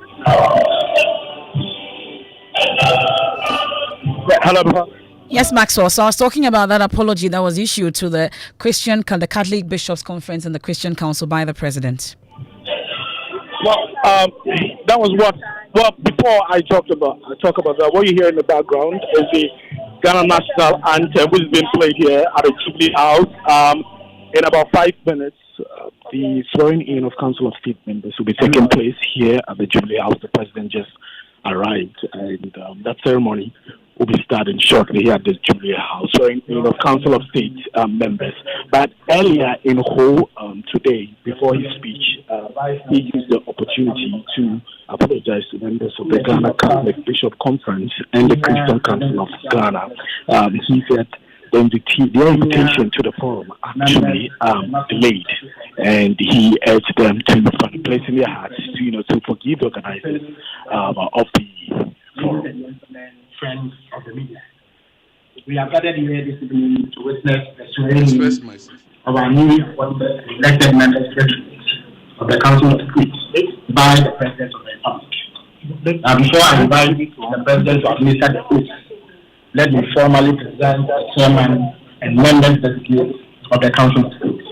Hello. Yes, Maxwell. So I was talking about that apology that was issued to the Catholic Bishops' Conference and the Christian Council by the President. Well, that was what. Well, before I talk about that, what you hear in the background is the Ghana National Anthem, which is being played here at the Jubilee House. In about 5 minutes, the swearing in of Council of State members will be taking place here at the Jubilee House. The President just arrived, and that ceremony will be starting shortly here at the Jubilee House, swearing in of Council of State members. But earlier in Ho today, before his speech, he used the opportunity to apologize to members of the Ghana Catholic Bishop Conference and the Christian Council of Ghana. He said their invitation to the forum actually delayed, and he urged them to find a place in their hearts to forgive the organizers of the forum. Friends of the media, we have gathered here this evening to witness the swearing of our newly appointed elected members of the Council of State by the President of the Republic. Now, before I invite the President to administer the oath, let me formally present the Chairman and members designate of the Council of State.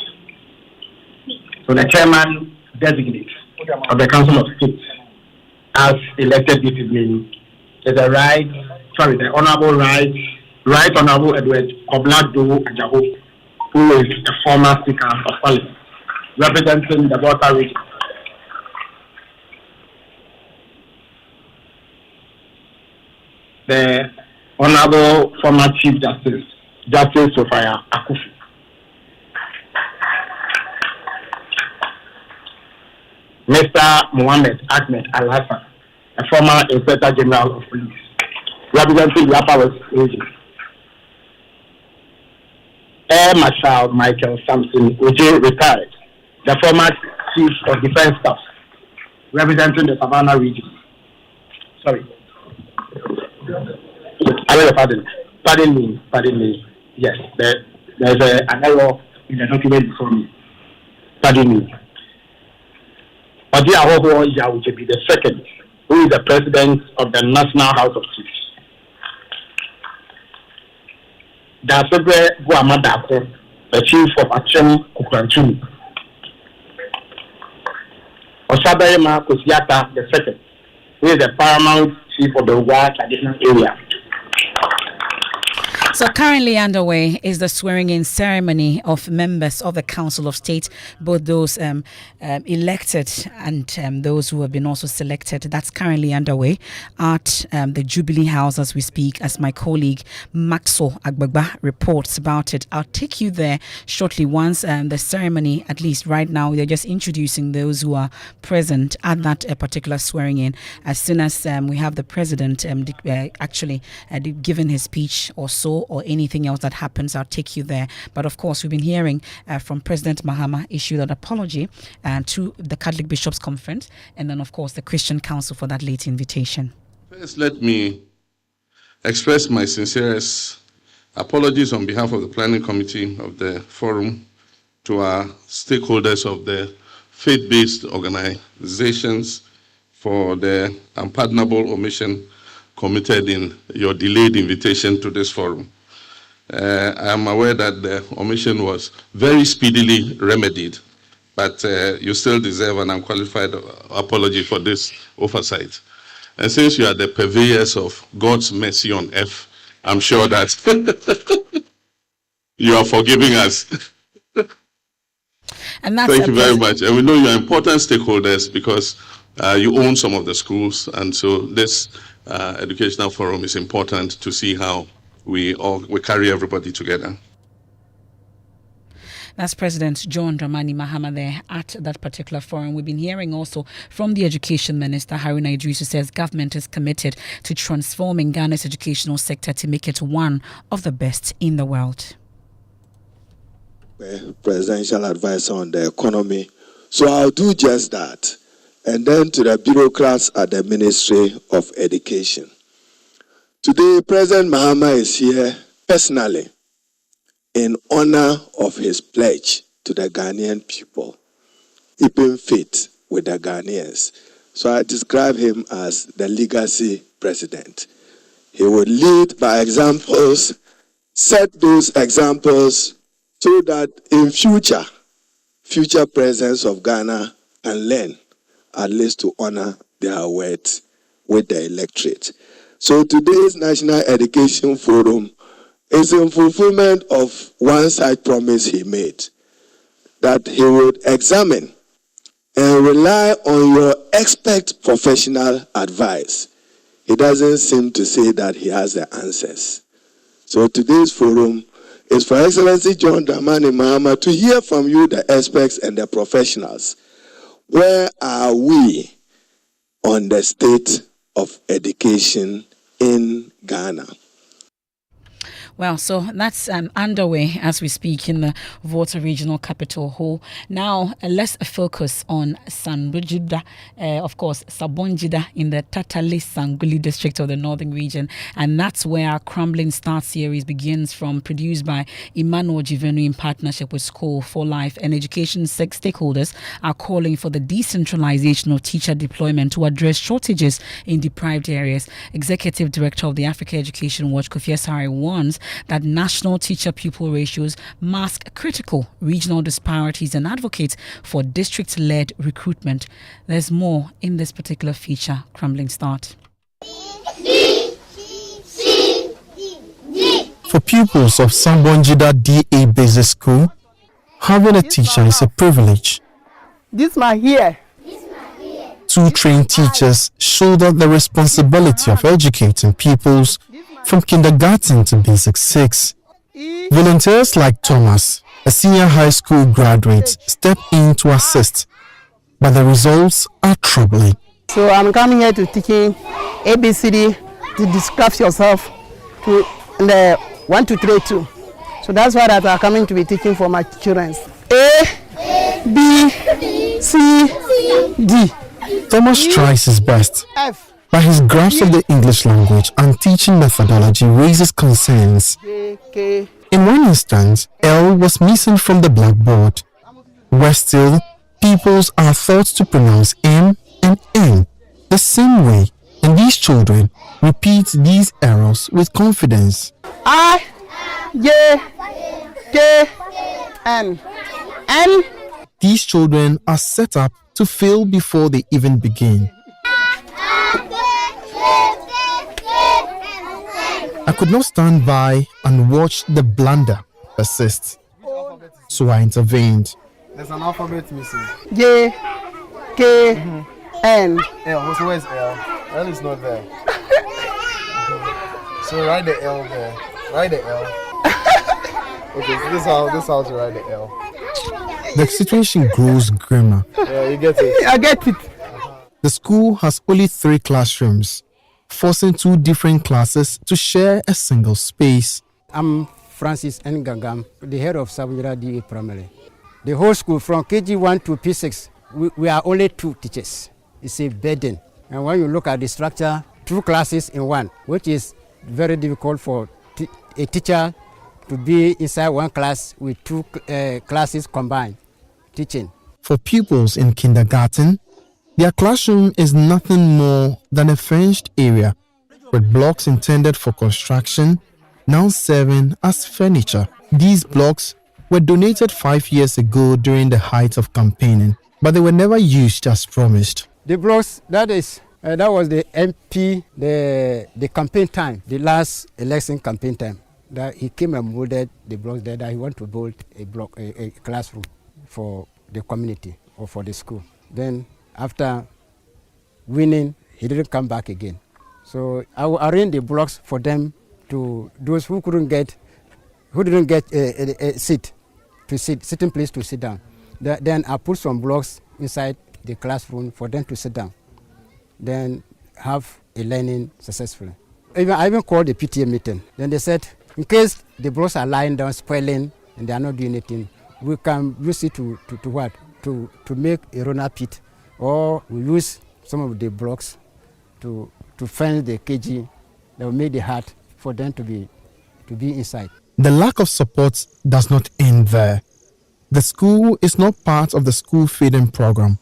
So the Chairman designate of the Council of State, as elected this evening, is the Honorable Right Honorable Edward Oblado Ajaho, who is the former Speaker of Parliament, representing the Volta region. The Honorable former Chief Justice Sophia Akufu. Mr. Mohammed Ahmed Al-Hassan, a former Inspector General of Police, representing the Upper West region. Air Marshal Michael Sampson Oje, retired, the former Chief of Defense Staff, representing the Savannah region. Sorry. Pardon me. Yes, there's an error in the document before me. Pardon me. Odi Ahoho Yawu be the second, who is the president of the National House of Chiefs. Dasobe Guamadako, the chief of Achem Kukranchuni. Osabayema Kusiata, the second, who is the paramount chief of the Uga traditional area. So currently underway is the swearing-in ceremony of members of the Council of State, both those elected and those who have been also selected. That's currently underway at the Jubilee House as we speak, as my colleague Maxo Agbagba reports about it. I'll take you there shortly once the ceremony, at least right now, they're just introducing those who are present at that particular swearing-in. As soon as we have the president given his speech or so, or anything else that happens, I'll take you there. But of course, we've been hearing from President Mahama issued an apology to the Catholic Bishops' Conference, and then of course the Christian Council for that late invitation. First, let me express my sincerest apologies on behalf of the planning committee of the forum to our stakeholders of the faith-based organizations for the unpardonable omission committed in your delayed invitation to this forum. I am aware that the omission was very speedily remedied, but you still deserve an unqualified apology for this oversight. And since you are the purveyors of God's mercy on earth, I'm sure that you are forgiving us. And that's Thank you very much. And we know you are important stakeholders because you own some of the schools, and so this educational forum is important to see how we carry everybody together. That's President John Dramani Mahama there at that particular forum. We've been hearing also from the Education Minister, Haruna Idris, who says government is committed to transforming Ghana's educational sector to make it one of the best in the world. Presidential advice on the economy. So I'll do just that. And then to the bureaucrats at the Ministry of Education. Today, President Mahama is here personally in honor of his pledge to the Ghanaian people, keeping faith with the Ghanaians. So I describe him as the legacy president. He would lead by examples, set those examples so that in future presidents of Ghana can learn at least to honor their words with the electorate. So today's National Education Forum is in fulfillment of one side promise he made, that he would examine and rely on your expert professional advice. He doesn't seem to say that he has the answers. So today's forum is for Excellency John Dramani Mahama to hear from you, the experts and the professionals. Where are we on the state of education in Ghana? Well, so that's underway as we speak in the Volta Regional Capital Hall. Now, let's focus on Sambujida, of course, Sabonjida in the Tatale Sanguli district of the Northern Region. And that's where our Crumbling Start series begins from, produced by Emmanuel Jivenu in partnership with School for Life. And education stakeholders are calling for the decentralization of teacher deployment to address shortages in deprived areas. Executive Director of the Africa Education Watch, Kofi Asare, warns that national teacher-pupil ratios mask critical regional disparities and advocates for district-led recruitment. There's more in this particular feature, Crumbling Start. For pupils of Sambonjida DA Basic School, having a teacher is a privilege. This man here. 2 trained teachers shoulder the responsibility of educating pupils from kindergarten to basic 6. Volunteers like Thomas, a senior high school graduate, step in to assist, but the results are troubling. So I'm coming here to teaching ABCD, to describe yourself, to the 1, 2, 3, 2. So that's what I'm coming to be teaching for my children. A, B, C, D. Thomas tries his best, but his grasp of the English language and teaching methodology raises concerns. In one instance, L was missing from the blackboard. Worse still, Pupils are thought to pronounce M and N the same way, and these children repeat these errors with confidence. I, J, K, N. N. These children are set up to fail before they even begin. I could not stand by and watch the blunder persist, so I intervened. There's an alphabet missing. J, K, N. L. So where's L? L is not there. So write the L there. Write the L. Okay, so this is how to write the L. The situation grows grimmer. Yeah, you get it. I get it. The school has only 3 classrooms, forcing 2 different classes to share a single space. I'm Francis N. Gangam, the head of Sabunjira DA Primary. The whole school from KG1 to P6, we are only 2 teachers. It's a burden. And when you look at the structure, 2 classes in one, which is very difficult for a teacher to be inside one class with 2 classes combined, teaching. For pupils in kindergarten, their classroom is nothing more than a fenced area with blocks intended for construction, now serving as furniture. These blocks were donated 5 years ago during the height of campaigning, but they were never used as promised. The blocks, that was the MP, the campaign time, the last election campaign time. That he came and molded the blocks there, that he wanted to build a classroom for the community or for the school. Then after winning, he didn't come back again. So I will arrange the blocks for them, to those who didn't get a sitting place to sit down. Then I put some blocks inside the classroom for them to sit down. Then have a learning successfully. I even called the PTA meeting. Then they said, in case the blocks are lying down, spoiling, and they are not doing anything, we can use it to what? To make a runner pit, or we use some of the blocks to fence the KG that will make the hut for them to be inside. The lack of support does not end there. The school is not part of the school feeding program,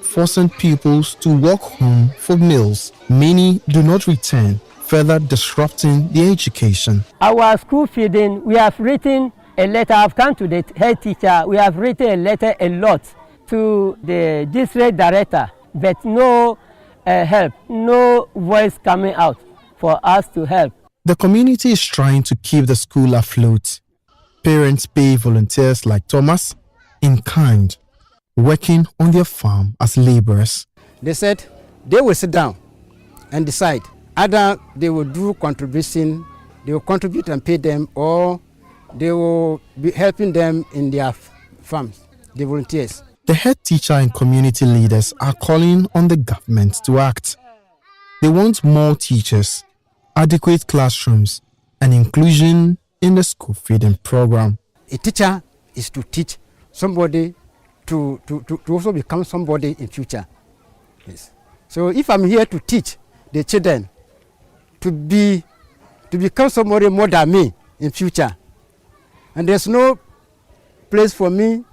forcing pupils to walk home for meals. Many do not return, further disrupting the education. Our school feeding, we have written a letter. I've come to the head teacher. We have written a letter a lot to the district director, but no help, no voice coming out for us to help. The community is trying to keep the school afloat. Parents pay volunteers like Thomas in kind, working on their farm as laborers. They said they will sit down and decide either they will do contribution, they will contribute and pay them, or they will be helping them in their farms, the volunteers. The head teacher and community leaders are calling on the government to act. They want more teachers, adequate classrooms, and inclusion in the school feeding program. A teacher is to teach somebody to also become somebody in future. Yes. So if I'm here to teach the children to become somebody more than me in future, and there's no place for me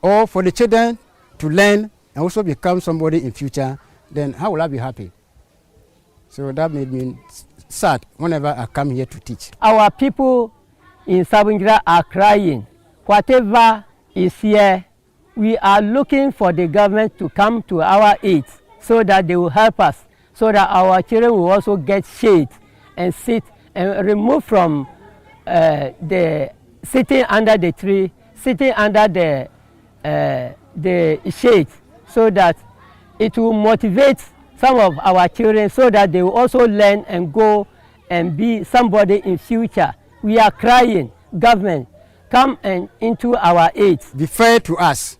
or for the children to learn and also become somebody in future, then how will I be happy? So that made me sad whenever I come here to teach. Our people in Sabunjira are crying. Whatever is here, we are looking for the government to come to our aid so that they will help us, so that our children will also get shade and sit and remove from the sitting under the tree, sitting under the shade, so that it will motivate some of our children so that they will also learn and go and be somebody in future. We are crying, government, come and into our aid. Be fair to us.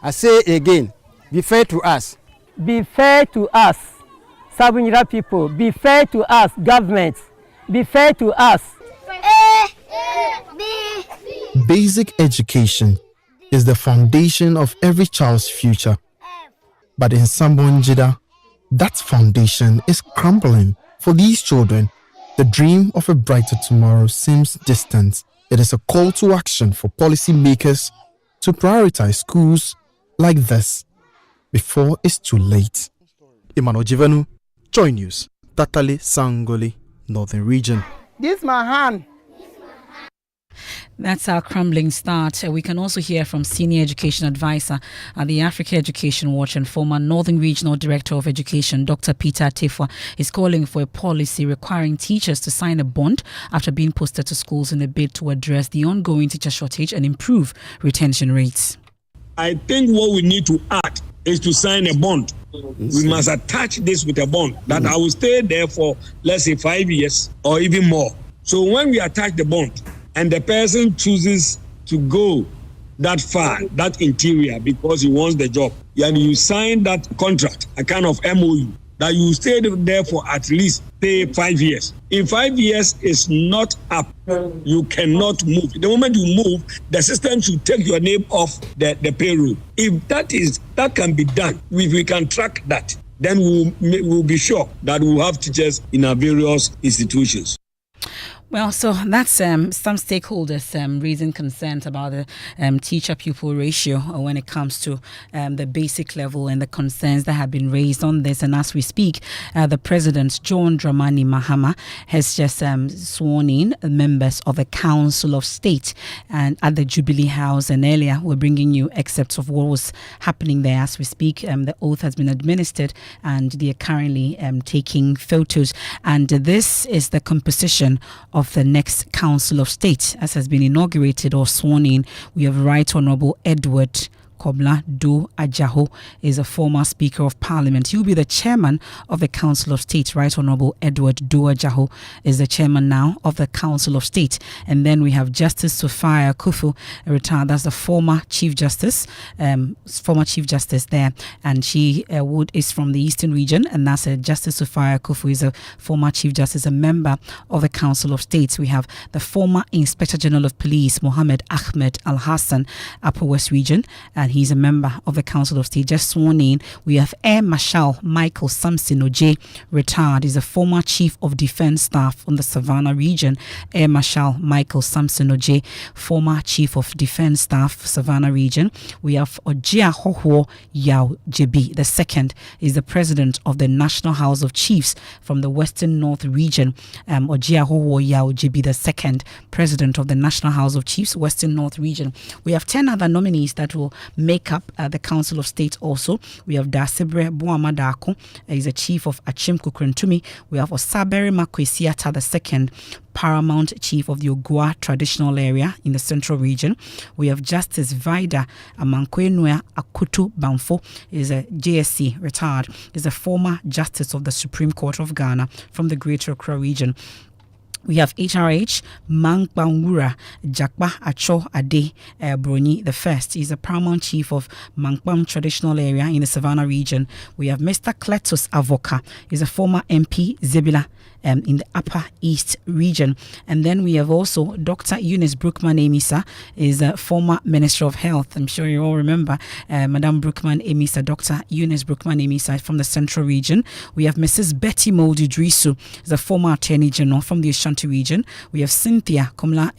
I say again, be fair to us. Be fair to us, Sabunjira people. Be fair to us, government. Be fair to us. Basic education is the foundation of every child's future. But in Sabunjira, that foundation is crumbling. For these children, the dream of a brighter tomorrow seems distant. It is a call to action for policymakers to prioritize schools like this before it's too late. Emmanuel Jivenu, Joy News, Tatale Sangoli, Northern Region. This my hand. That's our crumbling start. We can also hear from Senior Education Advisor at the Africa Education Watch and former Northern Regional Director of Education, Dr. Peter Tefwa, is calling for a policy requiring teachers to sign a bond after being posted to schools in a bid to address the ongoing teacher shortage and improve retention rates. I think what we need to add is to sign a bond. We must attach this with a bond that I will stay there for, let's say, 5 years or even more. So when we attach the bond, and the person chooses to go that far, that interior, because he wants the job, and you sign that contract, a kind of MOU, that you stay there for at least, say, 5 years. If 5 years is not up, you cannot move. The moment you move, the system should take your name off the payroll. If that can be done, if we can track that, then we'll be sure that we'll have teachers in our various institutions. Well, so that's some stakeholders raising concerns about the teacher-pupil ratio when it comes to the basic level and the concerns that have been raised on this. And as we speak, the President, John Dramani Mahama, has just sworn in members of the Council of State and at the Jubilee House. And earlier, we're bringing you excerpts of what was happening there as we speak. The oath has been administered and they are currently taking photos. And this is the composition of the next Council of State, as has been inaugurated or sworn in. We have Right Honourable Edward Kobla Do Ajaho is a former Speaker of Parliament. He will be the chairman of the Council of State. Right Honourable Edward Do Ajaho is the chairman now of the Council of State. And then we have Justice Sophia Kufu, retired. That's the former Chief Justice there. And she is from the Eastern Region. And that's Justice Sophia Kufu is a former Chief Justice, a member of the Council of State. We have the former Inspector General of Police, Mohammed Ahmed Al Hassan, Upper West Region. And he's a member of the Council of State, just sworn in. We have Air Marshal Michael Samson Oje, retired. He's a former Chief of Defence Staff on the Savannah region. Air Marshal Michael Samson Oje, former Chief of Defence Staff, Savannah region. We have Ojia Hoho Yao Jebi. The second is the President of the National House of Chiefs from the Western North region. Ojia Hoho Yao Jebi, the second President of the National House of Chiefs, Western North region. We have 10 other nominees that will make up the Council of State also. We have Dasibre Boamadako, he's a Chief of Achim Kukrentumi. We have Osabere Makwesiata, the second Paramount Chief of the Ogua Traditional Area in the Central Region. We have Justice Vida Amankwenua Akutu Bamfo, is a JSC, retired, is a former Justice of the Supreme Court of Ghana from the Greater Accra Region. We have HRH Mangpangura Jakba Acho Ade Broni the first. He's a paramount chief of Mangpam Traditional Area in the Savannah region. We have Mr. Kletus Avoka. He's a former MP Zebila in the Upper East region. And then we have also Dr. Eunice Brookman Emisa, is a former Minister of Health. I'm sure you all remember Madam Brookman Emisa, Dr. Eunice Brookman Emisa from the Central region. We have Mrs. Betty Moldy Drisu, is a former Attorney General from the Ashanti region. We have Cynthia Komla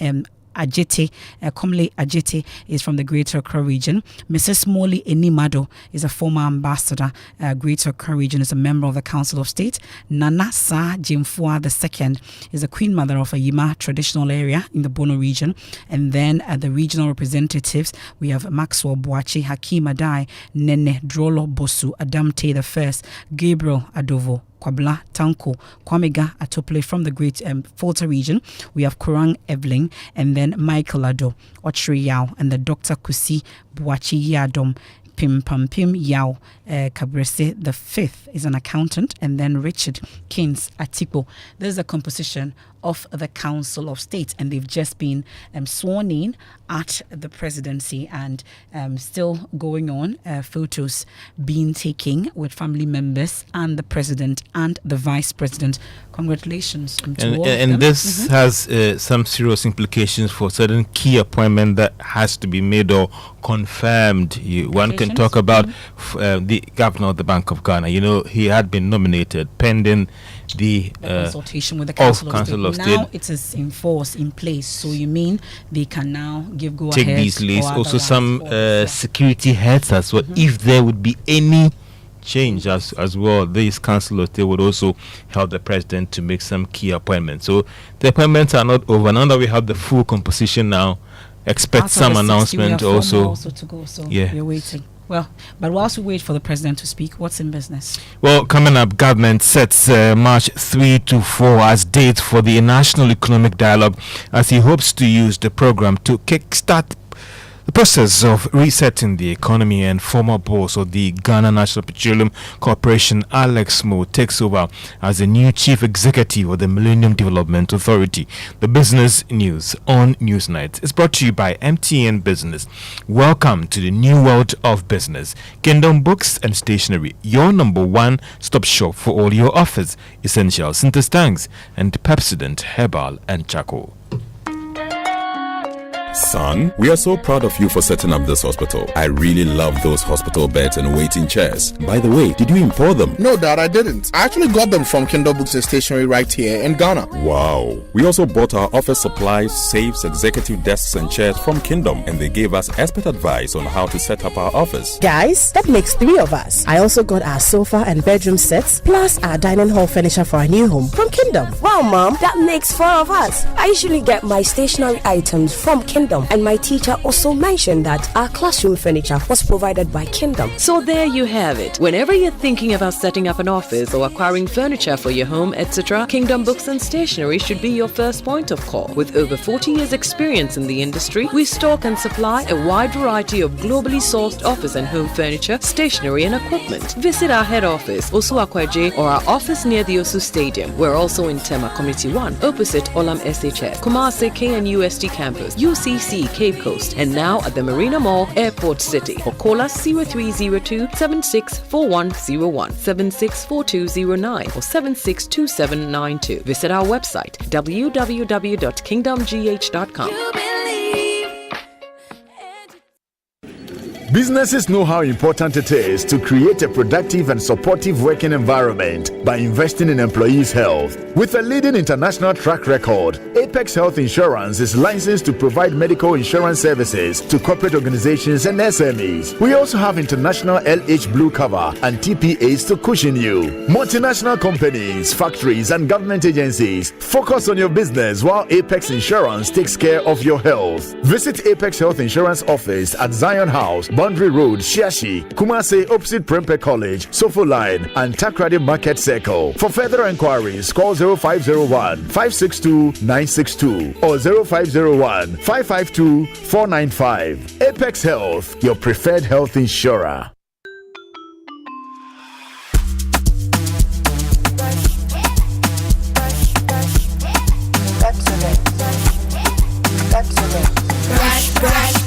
Ajete, Komle Ajete is from the Greater Accra region. Mrs. Molly Enimado is a former ambassador, Greater Accra region, is a member of the Council of State. Nana Sa Jimfua II is a Queen Mother of a Yima Traditional Area in the Bono region. And then the regional representatives, we have Maxwell Boachi, Hakim Adai, Nene Drolo Bosu, Adamte I, Gabriel Adovo, Kwabla Tanko, Kwamega Atople from the Great Volta region. We have Kurang Evelyn, and then Michael Ado, Ochri Yao, and the Dr. Kusi Buachi Yadom. Pim Pampim Yao Cabrese the fifth is an accountant, and then Richard Keynes Atipo. There's a composition of the Council of State, and they've just been sworn in at the presidency, and still going on, photos being taken with family members and the president and the vice president. Congratulations to all of them. And this has some serious implications for certain key appointment that has to be made or confirmed. One can talk about the governor of the Bank of Ghana. You know, he had been nominated pending the consultation with the Council of now it is in force, in place. So you mean they can now give go take ahead these lists. Also, some for security heads as well. If there would be any change as well, these councillors, they would also help the president to make some key appointments. So the appointments are not over. Now that we have the full composition now, expect some announcement also. To go, so yeah, we're waiting. Well, but whilst we wait for the president to speak, what's in business? Well, coming up, government sets March 3 to 4 as date for the National Economic Dialogue, as he hopes to use the program to kickstart the process of resetting the economy. And former boss of the Ghana National Petroleum Corporation, Alex Mo, takes over as the new chief executive of the Millennium Development Authority. The business news on Newsnight is brought to you by MTN Business. Welcome to the new world of business. Kingdom Books and Stationery, your number one stop shop for all your office essentials, Sinter's tanks, and Pepsodent Herbal and Charcoal. Son, we are so proud of you for setting up this hospital. I really love those hospital beds and waiting chairs. By the way, did you import them? No, Dad, I didn't. I actually got them from Kindle Books and Stationery right here in Ghana. Wow. We also bought our office supplies, safes, executive desks and chairs from Kingdom, and they gave us expert advice on how to set up our office. Guys, that makes 3 of us. I also got our sofa and bedroom sets, plus our dining hall furniture for our new home from Kingdom. Wow, Mom, that makes 4 of us. I usually get my stationery items from Kingdom, and my teacher also mentioned that our classroom furniture was provided by Kingdom. So there you have it. Whenever you're thinking about setting up an office or acquiring furniture for your home, etc., Kingdom Books and Stationery should be your first point of call. With over 40 years experience in the industry, we stock and supply a wide variety of globally sourced office and home furniture, stationery and equipment. Visit our head office, Osu Akwaje, or our office near the Osu Stadium. We're also in Tema Community 1, opposite Olam SHF, Kumasi KNUST campus, UCC Cape Coast, and now at the Marina Mall, Airport City. Or call us 0302 764101, 764209, or 762792. Visit our website www.kingdomgh.com. Businesses know how important it is to create a productive and supportive working environment by investing in employees' health. With a leading international track record, Apex Health Insurance is licensed to provide medical insurance services to corporate organizations and SMEs. We also have international LH Blue cover and TPAs to cushion you. Multinational companies, factories, and government agencies, focus on your business while Apex Insurance takes care of your health. Visit Apex Health Insurance office at Zion House, Boundary Road, Shiashi, Kumasi, opposite Prempeh College, Sofo Line, and Takrady Market Circle. For further inquiries, call 0501 562 962 or 0501 552 495. Apex Health, your preferred health insurer.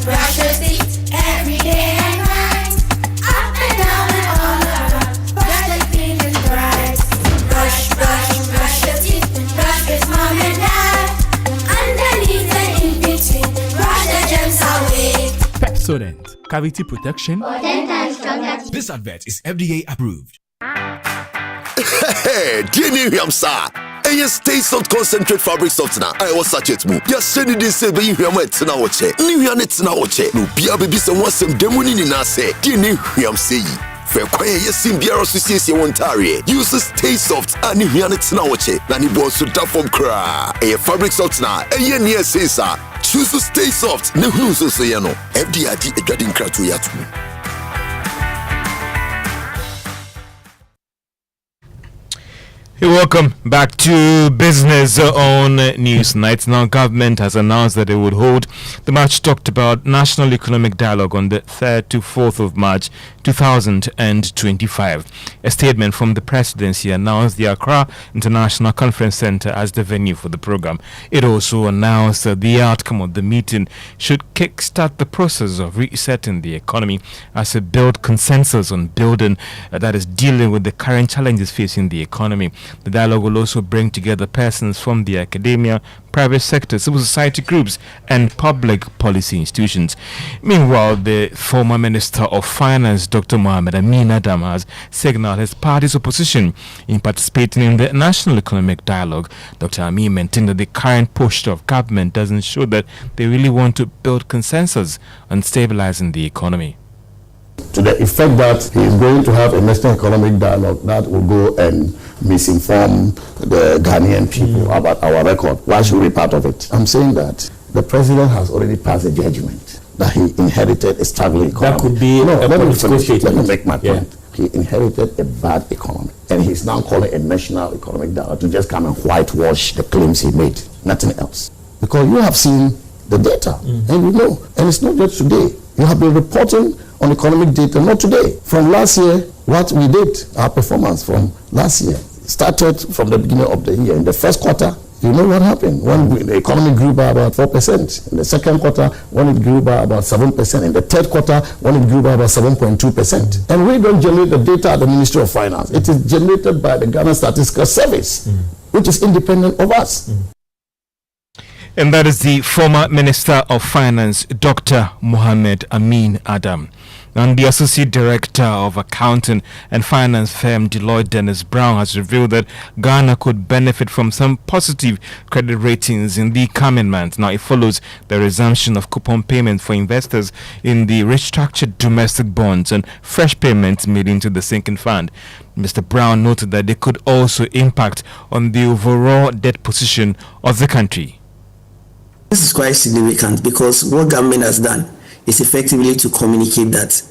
Brush your teeth every day and night, up and down and all around. Brush the clean and bright. Brush your teeth. Brush with mom and dad. Underneath and in between, brush the germs away. Pepsodent, cavity protection. For 10 times stronger. This advert is FDA approved. Hey, Jenny Ramsa. And stay soft concentrate fabric softener. I was such it move. You're sending this say, but you hear it's now check. New units now check. No, be a baby, someone some demoni in us say. Jenny Ramsa. Fair quiet, yes, in Biara Association Ontario. Use stay soft and new units now check. Nani boss to tap from cry. A fabric softener. And ye near say, sir. Choose to stay soft. No, who's so say, no. FDID a dreading crack to yatu. Hey, welcome back to Business on Newsnight. Now, government has announced that it would hold the much talked about National Economic Dialogue on the 3rd to 4th of March 2025. A statement from the presidency announced the Accra International Conference Center as the venue for the program. It also announced that the outcome of the meeting should kickstart the process of resetting the economy as it built consensus on building that is dealing with the current challenges facing the economy. The dialogue will also bring together persons from the academia, private sector, civil society groups, and public policy institutions. Meanwhile, the former Minister of Finance, Dr. Mohamed Amin Adam, has signaled his party's opposition in participating in the National Economic Dialogue. Dr. Amin maintained that the current posture of government doesn't show that they really want to build consensus on stabilizing the economy. To the effect that he is going to have a national economic dialogue that will go and misinform the Ghanaian people about our record. Why should we be part of it? I'm saying that the president has already passed a judgment that he inherited a struggling economy. That could be let me make my point. He inherited a bad economy, and he's now calling a national economic dialogue to just come and whitewash the claims he made, nothing else. Because you have seen the data, and you know, and it's not just today. You have been reporting on economic data, not today. From last year, what we did, our performance from last year, started from the beginning of the year. In the first quarter, you know what happened? When the economy grew by about 4%. In the second quarter, when it grew by about 7%. In the third quarter, when it grew by about 7.2%. And we don't generate the data at the Ministry of Finance. It is generated by the Ghana Statistical Service, which is independent of us. And that is the former Minister of Finance, Dr. Mohamed Amin Adam. And the Associate Director of Accounting and Finance firm Deloitte, Dennis Brown, has revealed that Ghana could benefit from some positive credit ratings in the coming months. Now, it follows the resumption of coupon payments for investors in the restructured domestic bonds and fresh payments made into the sinking fund. Mr. Brown noted that they could also impact on the overall debt position of the country. This is quite significant because what government has done is effectively to communicate that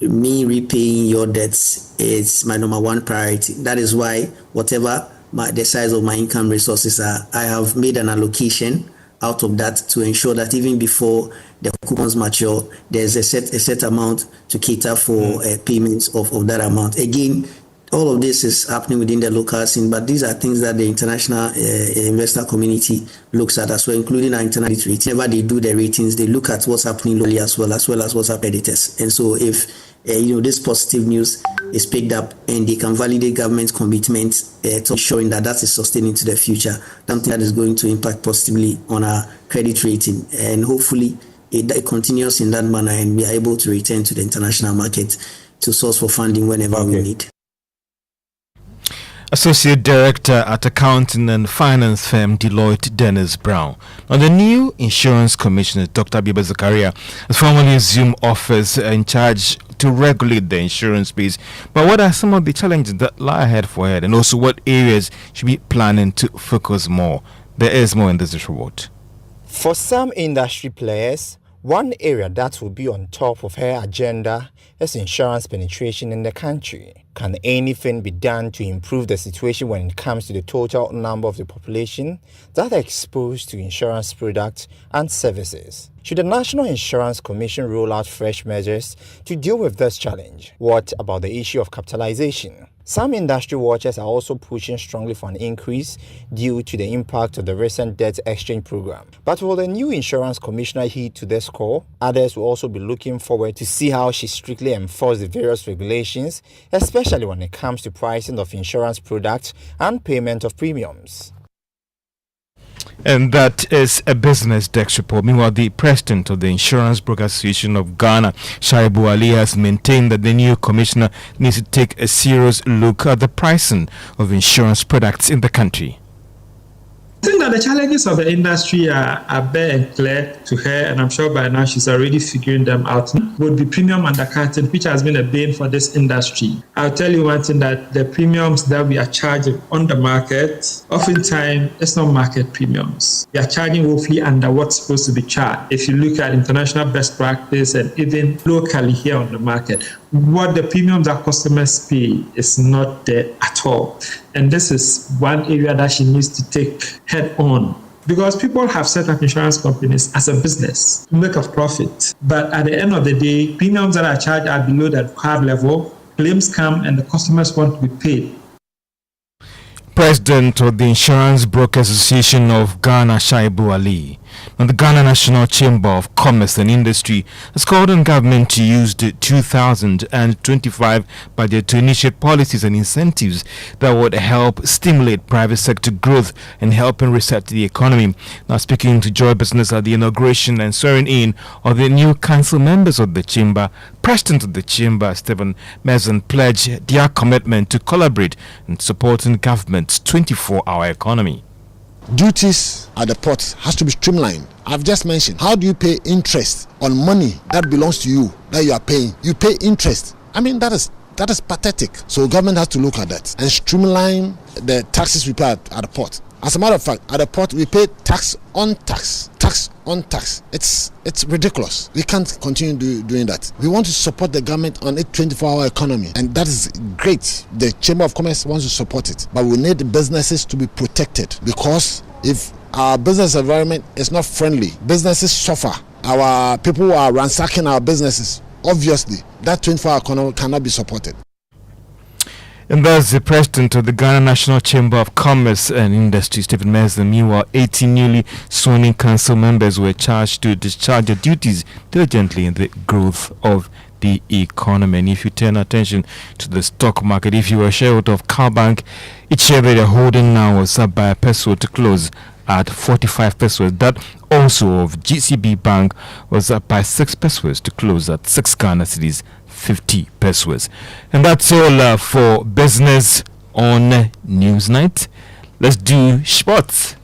me repaying your debts is my number one priority. That is why whatever the size of my income resources are, I have made an allocation out of that to ensure that even before the coupons mature, there's a set amount to cater for payments of that amount. Again, all of this is happening within the local scene, but these are things that the international investor community looks at as well, including our internal ratings. Whenever they do the ratings, they look at what's happening locally as well as what's happening editors. And so if this positive news is picked up and they can validate government's commitments to ensuring that is sustained into the future, something that is going to impact positively on our credit rating. And hopefully it continues in that manner and we are able to return to the international market to source for funding whenever we need. Associate Director at Accounting and Finance firm Deloitte, Dennis Brown. Now, the new Insurance Commissioner, Dr. Abiba Zakaria, has formally assumed office in charge to regulate the insurance space. But what are some of the challenges that lie ahead for her, and also what areas should be planning to focus more? There is more in this report. For some industry players, one area that will be on top of her agenda is insurance penetration in the country. Can anything be done to improve the situation when it comes to the total number of the population that are exposed to insurance products and services? Should the National Insurance Commission roll out fresh measures to deal with this challenge? What about the issue of capitalization? Some industry watchers are also pushing strongly for an increase due to the impact of the recent debt exchange program. But will the new insurance commissioner heed to this call? Others will also be looking forward to see how she strictly enforces the various regulations, especially when it comes to pricing of insurance products and payment of premiums. And that is a Business Desk report. Meanwhile, the president of the Insurance Brokers Association of Ghana, Shaibu Ali, has maintained that the new commissioner needs to take a serious look at the pricing of insurance products in the country. I think that the challenges of the industry are bare and clear to her, and I'm sure by now she's already figuring them out. Would be premium undercutting, which has been a bane for this industry. I'll tell you one thing, that the premiums that we are charging on the market, oftentimes it's not market premiums. We are charging woefully under what's supposed to be charged. If you look at international best practice and even locally here on the market, what the premiums that customers pay is not there at all. And this is one area that she needs to take head on. Because people have set up insurance companies as a business to make a profit. But at the end of the day, premiums that are charged are below that hard level. Claims come and the customers want to be paid. President of the Insurance Brokers Association of Ghana, Shaibu Ali. Now, the Ghana National Chamber of Commerce and Industry has called on government to use the 2025 budget to initiate policies and incentives that would help stimulate private sector growth and helping reset the economy. Now, speaking to Joy Business at the inauguration and swearing in of the new council members of the chamber, President of the chamber, Stephen Mason, pledged their commitment to collaborate in supporting government's 24-hour economy. Duties at the port has to be streamlined. I've just mentioned, how do you pay interest on money that belongs to you, that you are paying? You pay interest. I mean, that is pathetic. So government has to look at that and streamline the taxes we pay at the port. As a matter of fact, at the port we pay tax on tax. It's ridiculous. We can't continue doing that. We want to support the government on a 24-hour economy, and that is great. The Chamber of Commerce wants to support it, but we need the businesses to be protected, because if our business environment is not friendly, businesses suffer. Our people are ransacking our businesses. Obviously, that 24-hour economy cannot be supported. And that's the president of the Ghana National Chamber of Commerce and Industry, Stephen Mason. Meanwhile, 18 newly sworn-in council members were charged to discharge their duties diligently in the growth of the economy. And if you turn attention to the stock market, if you were a shareholder of Cowbank, each share that you're holding now was up by £1 to close at 45 pesos. That also of GCB Bank was up by £6 to close at 6 Ghana cedis 50 pesos. And that's all for business on Newsnight. Let's do sports.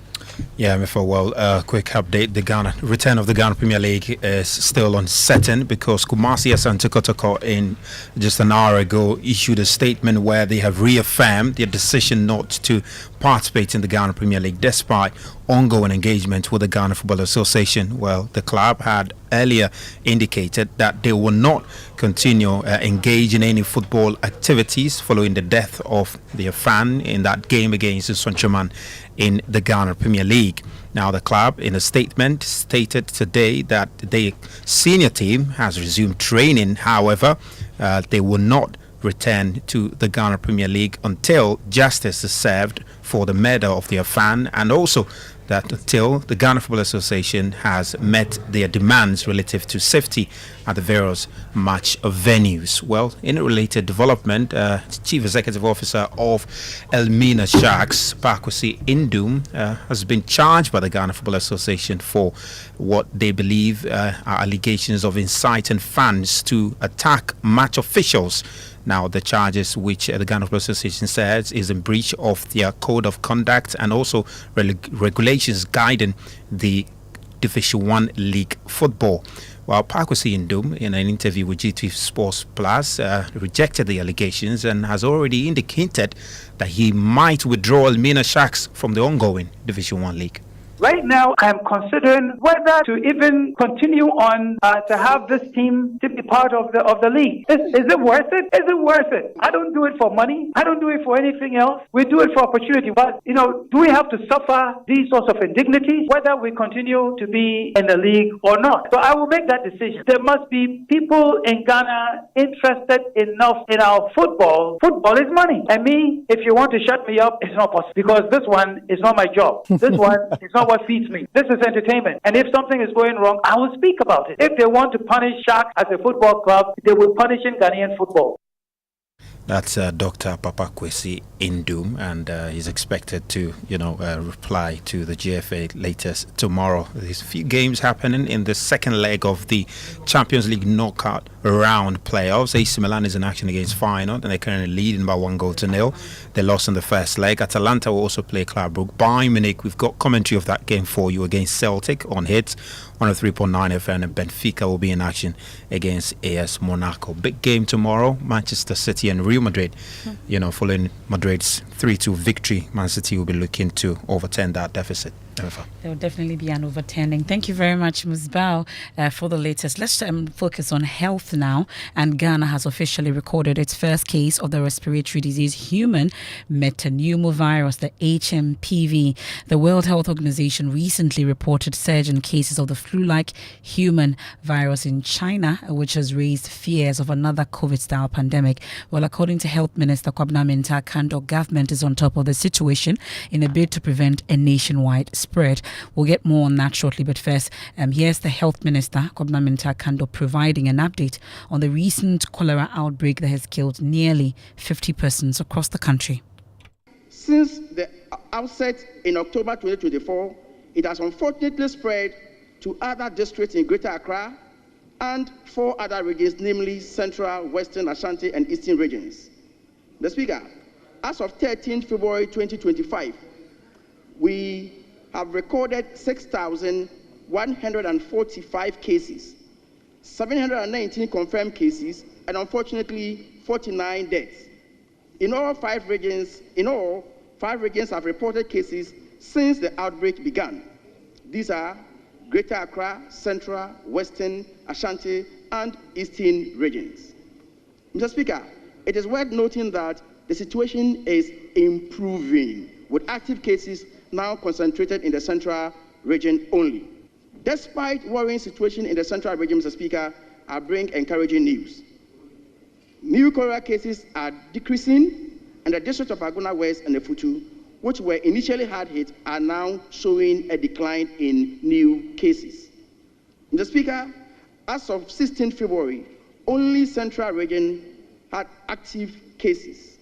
Yeah, Emefa, well, quick update. The return of the Ghana Premier League is still uncertain, because Kumasi Asante Kotoko in just an hour ago issued a statement where they have reaffirmed their decision not to participate in the Ghana Premier League despite ongoing engagement with the Ghana Football Association. Well, the club had earlier indicated that they will not continue engage in any football activities following the death of their fan in that game against Sonchaman in the Ghana Premier League. Now, the club, in a statement, stated today that the senior team has resumed training. However, they will not return to the Ghana Premier League until justice is served for the murder of their fan, and also that until the Ghana Football Association has met their demands relative to safety at the various match venues. Well, in a related development, Chief Executive Officer of Elmina Sharks, Pakwasi Indum, has been charged by the Ghana Football Association for what they believe are allegations of inciting fans to attack match officials. Now, the charges which the Ghana Football Association says is in breach of their code of conduct and also regulations guiding the Division 1 League football. While Pakwasi Indum, in an interview with GT Sports Plus, rejected the allegations and has already indicated that he might withdraw Elmina Sharks from the ongoing Division 1 League. Right now, I'm considering whether to even continue on to have this team to be part of the league. Is it worth it? Is it worth it? I don't do it for money. I don't do it for anything else. We do it for opportunity. But, do we have to suffer these sorts of indignities, whether we continue to be in the league or not? So I will make that decision. There must be people in Ghana interested enough in our football. Football is money. And me, if you want to shut me up, it's not possible, because this one is not my job. This one is not what feeds me. This is entertainment. And if something is going wrong, I will speak about it. If they want to punish Sharks as a football club, they will punish in Ghanaian football. That's Dr. Pakwasi Indum, and he's expected to, reply to the GFA latest tomorrow. There's a few games happening in the second leg of the Champions League knockout round playoffs. AC Milan is in action against Feyenoord, and they're currently leading by 1-0. They lost in the first leg. Atalanta will also play Club Brugge. Bayern Munich, we've got commentary of that game for you against Celtic on Hits 103.9 FM, and Benfica will be in action against AS Monaco. Big game tomorrow, Manchester City and Real Madrid. Following Madrid's 3-2 victory, Man City will be looking to overturn that deficit. There will definitely be an overturning. Thank you very much, Ms. Bao, for the latest. Let's focus on health now. And Ghana has officially recorded its first case of the respiratory disease human metapneumovirus, the HMPV. The World Health Organization recently reported surge in cases of the flu-like human virus in China, which has raised fears of another COVID-style pandemic. Well, according according to Health Minister Kwabena Mintah Kando, government is on top of the situation in a bid to prevent a nationwide spread. We'll get more on that shortly, but first, here's the Health Minister Kwabena Mintah Kando providing an update on the recent cholera outbreak that has killed nearly 50 persons across the country. Since the outset in October 2024, it has unfortunately spread to other districts in Greater Accra and 4 other regions, namely Central, Western, Ashanti, and Eastern regions. The Speaker, as of 13 February 2025, we have recorded 6,145 cases, 719 confirmed cases, and unfortunately 49 deaths. In all, 5 regions have reported cases since the outbreak began. These are Greater Accra, Central, Western, Ashanti, and Eastern regions. Mr. Speaker, it is worth noting that the situation is improving, with active cases now concentrated in the Central region only. Despite worrying situation in the Central region, Mr. Speaker, I bring encouraging news. New cholera cases are decreasing, and the district of Aguna West and Efutu, which were initially hard hit, are now showing a decline in new cases. Mr. Speaker, as of 16 February, only Central region had active cases.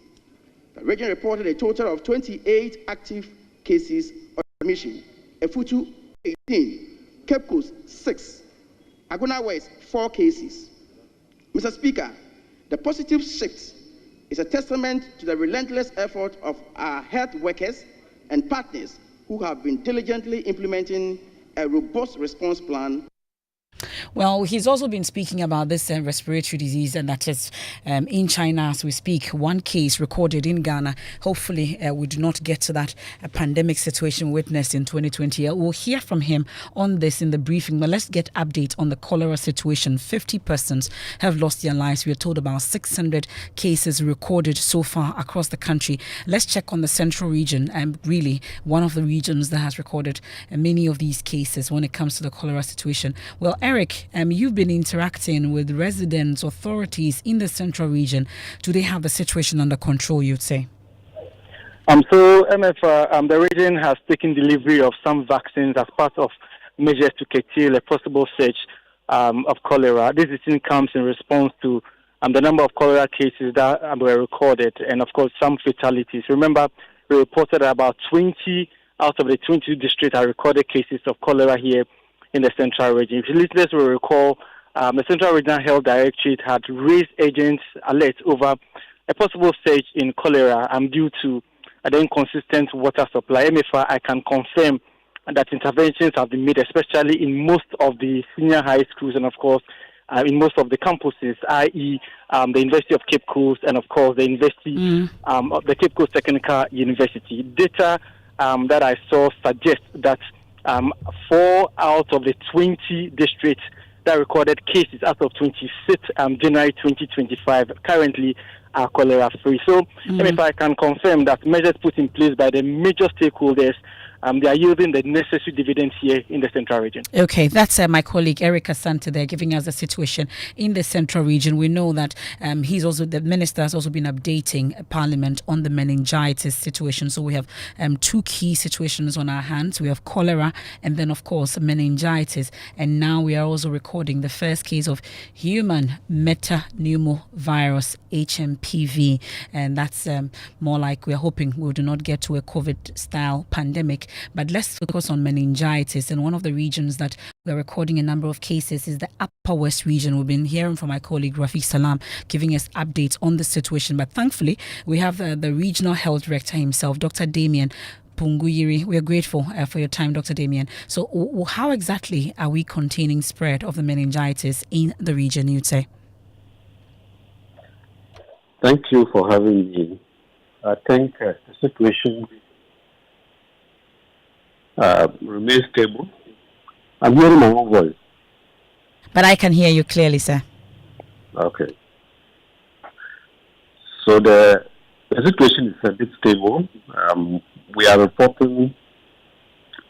The region reported a total of 28 active cases of admission. Efutu, 18. Cape Coast, 6. Aguna West, 4 cases. Mr. Speaker, the positive shift is a testament to the relentless effort of our health workers and partners who have been diligently implementing a robust response plan. Well, he's also been speaking about this respiratory disease, and that is in China as we speak. 1 case recorded in Ghana. Hopefully, we do not get to that pandemic situation witnessed in 2020. We'll hear from him on this in the briefing, but let's get update on the cholera situation. 50 persons have lost their lives. We are told about 600 cases recorded so far across the country. Let's check on the central region, and really one of the regions that has recorded many of these cases when it comes to the cholera situation. Well, Eric, you've been interacting with residents, authorities in the central region. Do they have the situation under control, you'd say? So, Emefa, the region has taken delivery of some vaccines as part of measures to curtail a possible surge of cholera. This decision comes in response to the number of cholera cases that were recorded and, of course, some fatalities. Remember, we reported about 20 out of the 22 districts are recorded cases of cholera here in the central region. If listeners will recall, the Central Regional Health Directorate had raised agents alert over a possible surge in cholera due to the inconsistent water supply. Emefa, I can confirm that interventions have been made, especially in most of the senior high schools and, of course, in most of the campuses, i.e., the University of Cape Coast and, of course, the University of the Cape Coast Technical University. Data that I saw suggests that 4 out of the 20 districts that recorded cases out of 26 January 2025 currently are cholera-free. So, if I can confirm that measures put in place by the major stakeholders, they are yielding the necessary dividends here in the central region. Okay, that's my colleague Eric Asante there giving us the situation in the central region. We know that the minister has also been updating Parliament on the meningitis situation. So we have 2 key situations on our hands. We have cholera and then, of course, meningitis. And now we are also recording the first case of human metapneumovirus, HMPV. And that's more like we're hoping we do not get to a COVID-style pandemic. But let's focus on meningitis. And one of the regions that we're recording a number of cases is the Upper West region. We've been hearing from my colleague Rafiq Salam giving us updates on the situation. But thankfully, we have the regional health director himself, Dr. Damien Punguyiri. We are grateful for your time, Dr. Damien. So how exactly are we containing spread of the meningitis in the region, you'd say? Thank you for having me. I think the situation remains stable. I'm hearing my own voice. But I can hear you clearly, sir. Okay. So the situation is a bit stable. We are reporting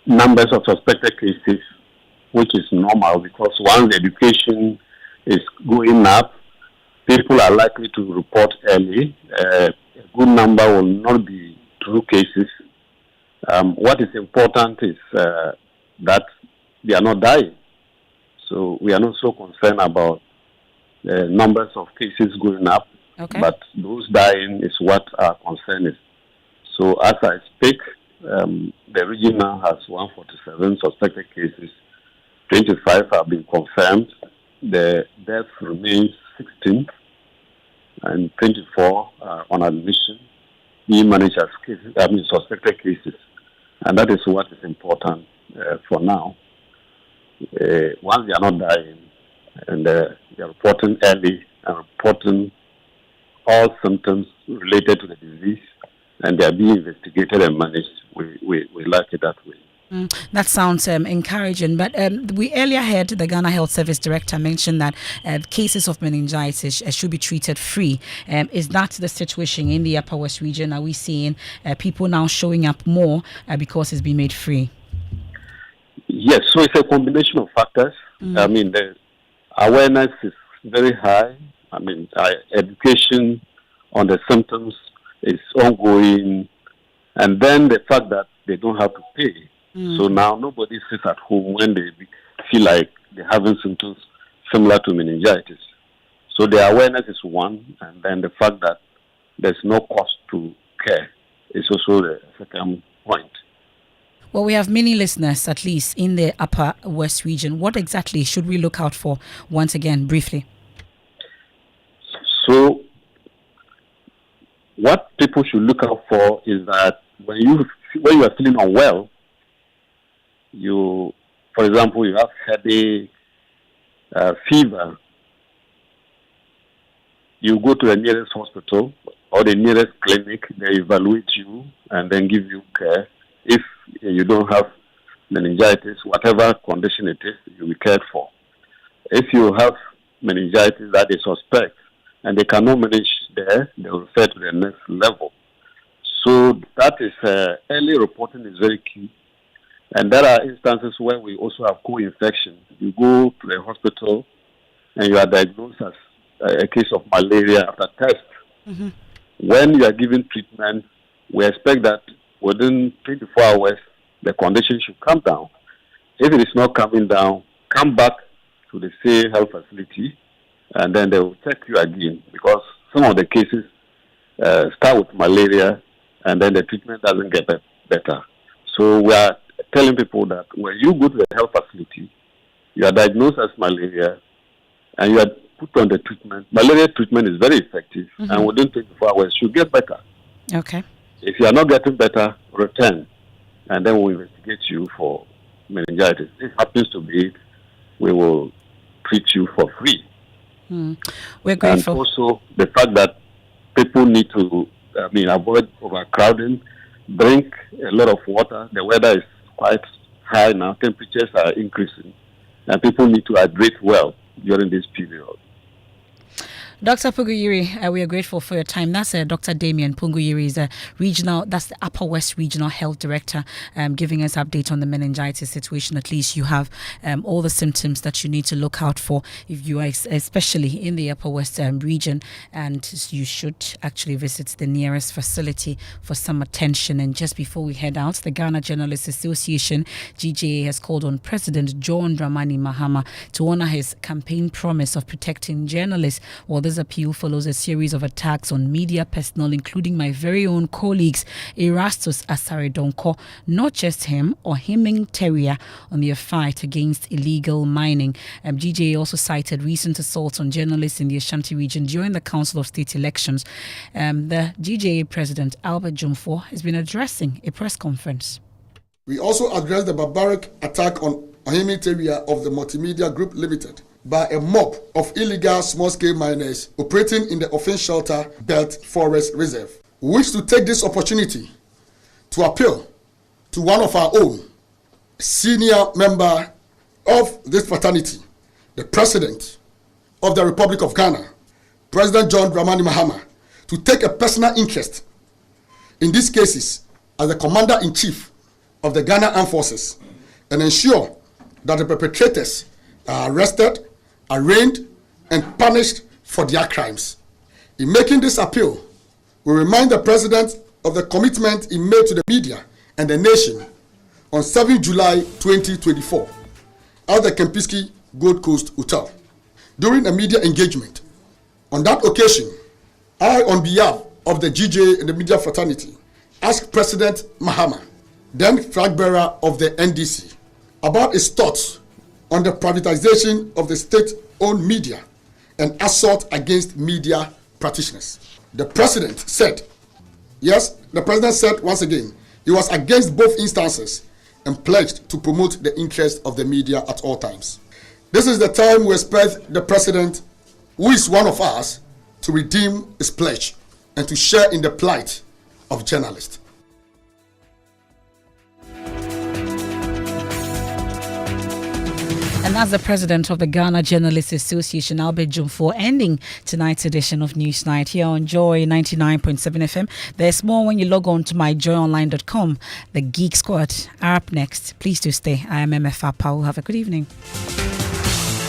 numbers of suspected cases, which is normal because once the education is going up, people are likely to report early. A good number will not be true cases. What is important is that they are not dying. So we are not so concerned about the numbers of cases going up, but those dying is what our concern is. So as I speak, the region now has 147 suspected cases. 25 have been confirmed. The death remains 16, and 24 are on admission. We manage as cases, suspected cases, and that is what is important for now. Once they are not dying, and they are reporting early and reporting all symptoms related to the disease, and they are being investigated and managed, we like it that way. That sounds encouraging, but we earlier heard the Ghana Health Service Director mention that cases of meningitis should be treated free. Is that the situation in the Upper West region? Are we seeing people now showing up more because it's been made free? Yes, so it's a combination of factors. I mean, the awareness is very high. I mean, education on the symptoms is ongoing, and then the fact that they don't have to pay. So now nobody sits at home when they feel like they're having symptoms similar to meningitis. So the awareness is one, and then the fact that there's no cost to care is also the second point. Well, we have many listeners, at least in the Upper West region. What exactly should we look out for, once again, briefly? So what people should look out for is that when you are feeling unwell, for example, you have headache, fever, you go to the nearest hospital or the nearest clinic, they evaluate you and then give you care. If you don't have meningitis, whatever condition it is, you'll be cared for. If you have meningitis that they suspect and they cannot manage there, they will refer to the next level. So that is early reporting is very key. And there are instances where we also have co-infection. You go to the hospital and you are diagnosed as a case of malaria after test. When you are given treatment, we expect that within 24 hours, the condition should come down. If it is not coming down, come back to the same health facility, and then they will check you again, because some of the cases start with malaria, and then the treatment doesn't get better. So we are telling people that when you go to the health facility, you are diagnosed as malaria, and you are put on the treatment. Malaria treatment is very effective, and within 24 hours, you get better. Okay. If you are not getting better, return, and then we'll investigate you for meningitis. If it happens to be it, we will treat you for free. We're grateful. And also the fact that people need to avoid overcrowding, drink a lot of water. The weather is quite high now, temperatures are increasing, and people need to hydrate well during this period. Dr. Punguyiri, we are grateful for your time. That's Dr. Damien Punguyiri, is that's the Upper West Regional Health Director, giving us update on the meningitis situation. At least you have all the symptoms that you need to look out for if you are especially in the Upper West region, and you should actually visit the nearest facility for some attention. And just before we head out, the Ghana Journalists Association, GJA, has called on President John Dramani Mahama to honor his campaign promise of protecting journalists. Well, this appeal follows a series of attacks on media personnel, including my very own colleagues Erastus Asaredonko, not just him, or Heming Teria, on their fight against illegal mining. GJA also cited recent assaults on journalists in the Ashanti region during the Council of State elections. The GJA President Albert Jumfo has been addressing a press conference. We also addressed the barbaric attack on Heming Teria of the Multimedia Group Limited by a mob of illegal small-scale miners operating in the Offense Shelter Belt Forest Reserve. We wish to take this opportunity to appeal to one of our own, senior member of this fraternity, the President of the Republic of Ghana, President John Dramani Mahama, to take a personal interest in these cases as the Commander-in-Chief of the Ghana Armed Forces and ensure that the perpetrators are arrested, arraigned, and punished for their crimes. In making this appeal, we remind the President of the commitment he made to the media and the nation on 7 July 2024 at the Kempinski Gold Coast Hotel during a media engagement. On that occasion, I, on behalf of the GJ and the media fraternity, asked President Mahama, then flag bearer of the NDC, about his thoughts on the privatization of the state-owned media and assault against media practitioners. The President said, once again, he was against both instances and pledged to promote the interest of the media at all times. This is the time we expect the President, who is one of us, to redeem his pledge and to share in the plight of journalists. And that's the president of the Ghana Journalists Association, Albert Jumfo, ending tonight's edition of Newsnight here on Joy 99.7 FM. There's more when you log on to myjoyonline.com. The Geek Squad are up next. Please do stay. I am Emefa Apawu. Have a good evening.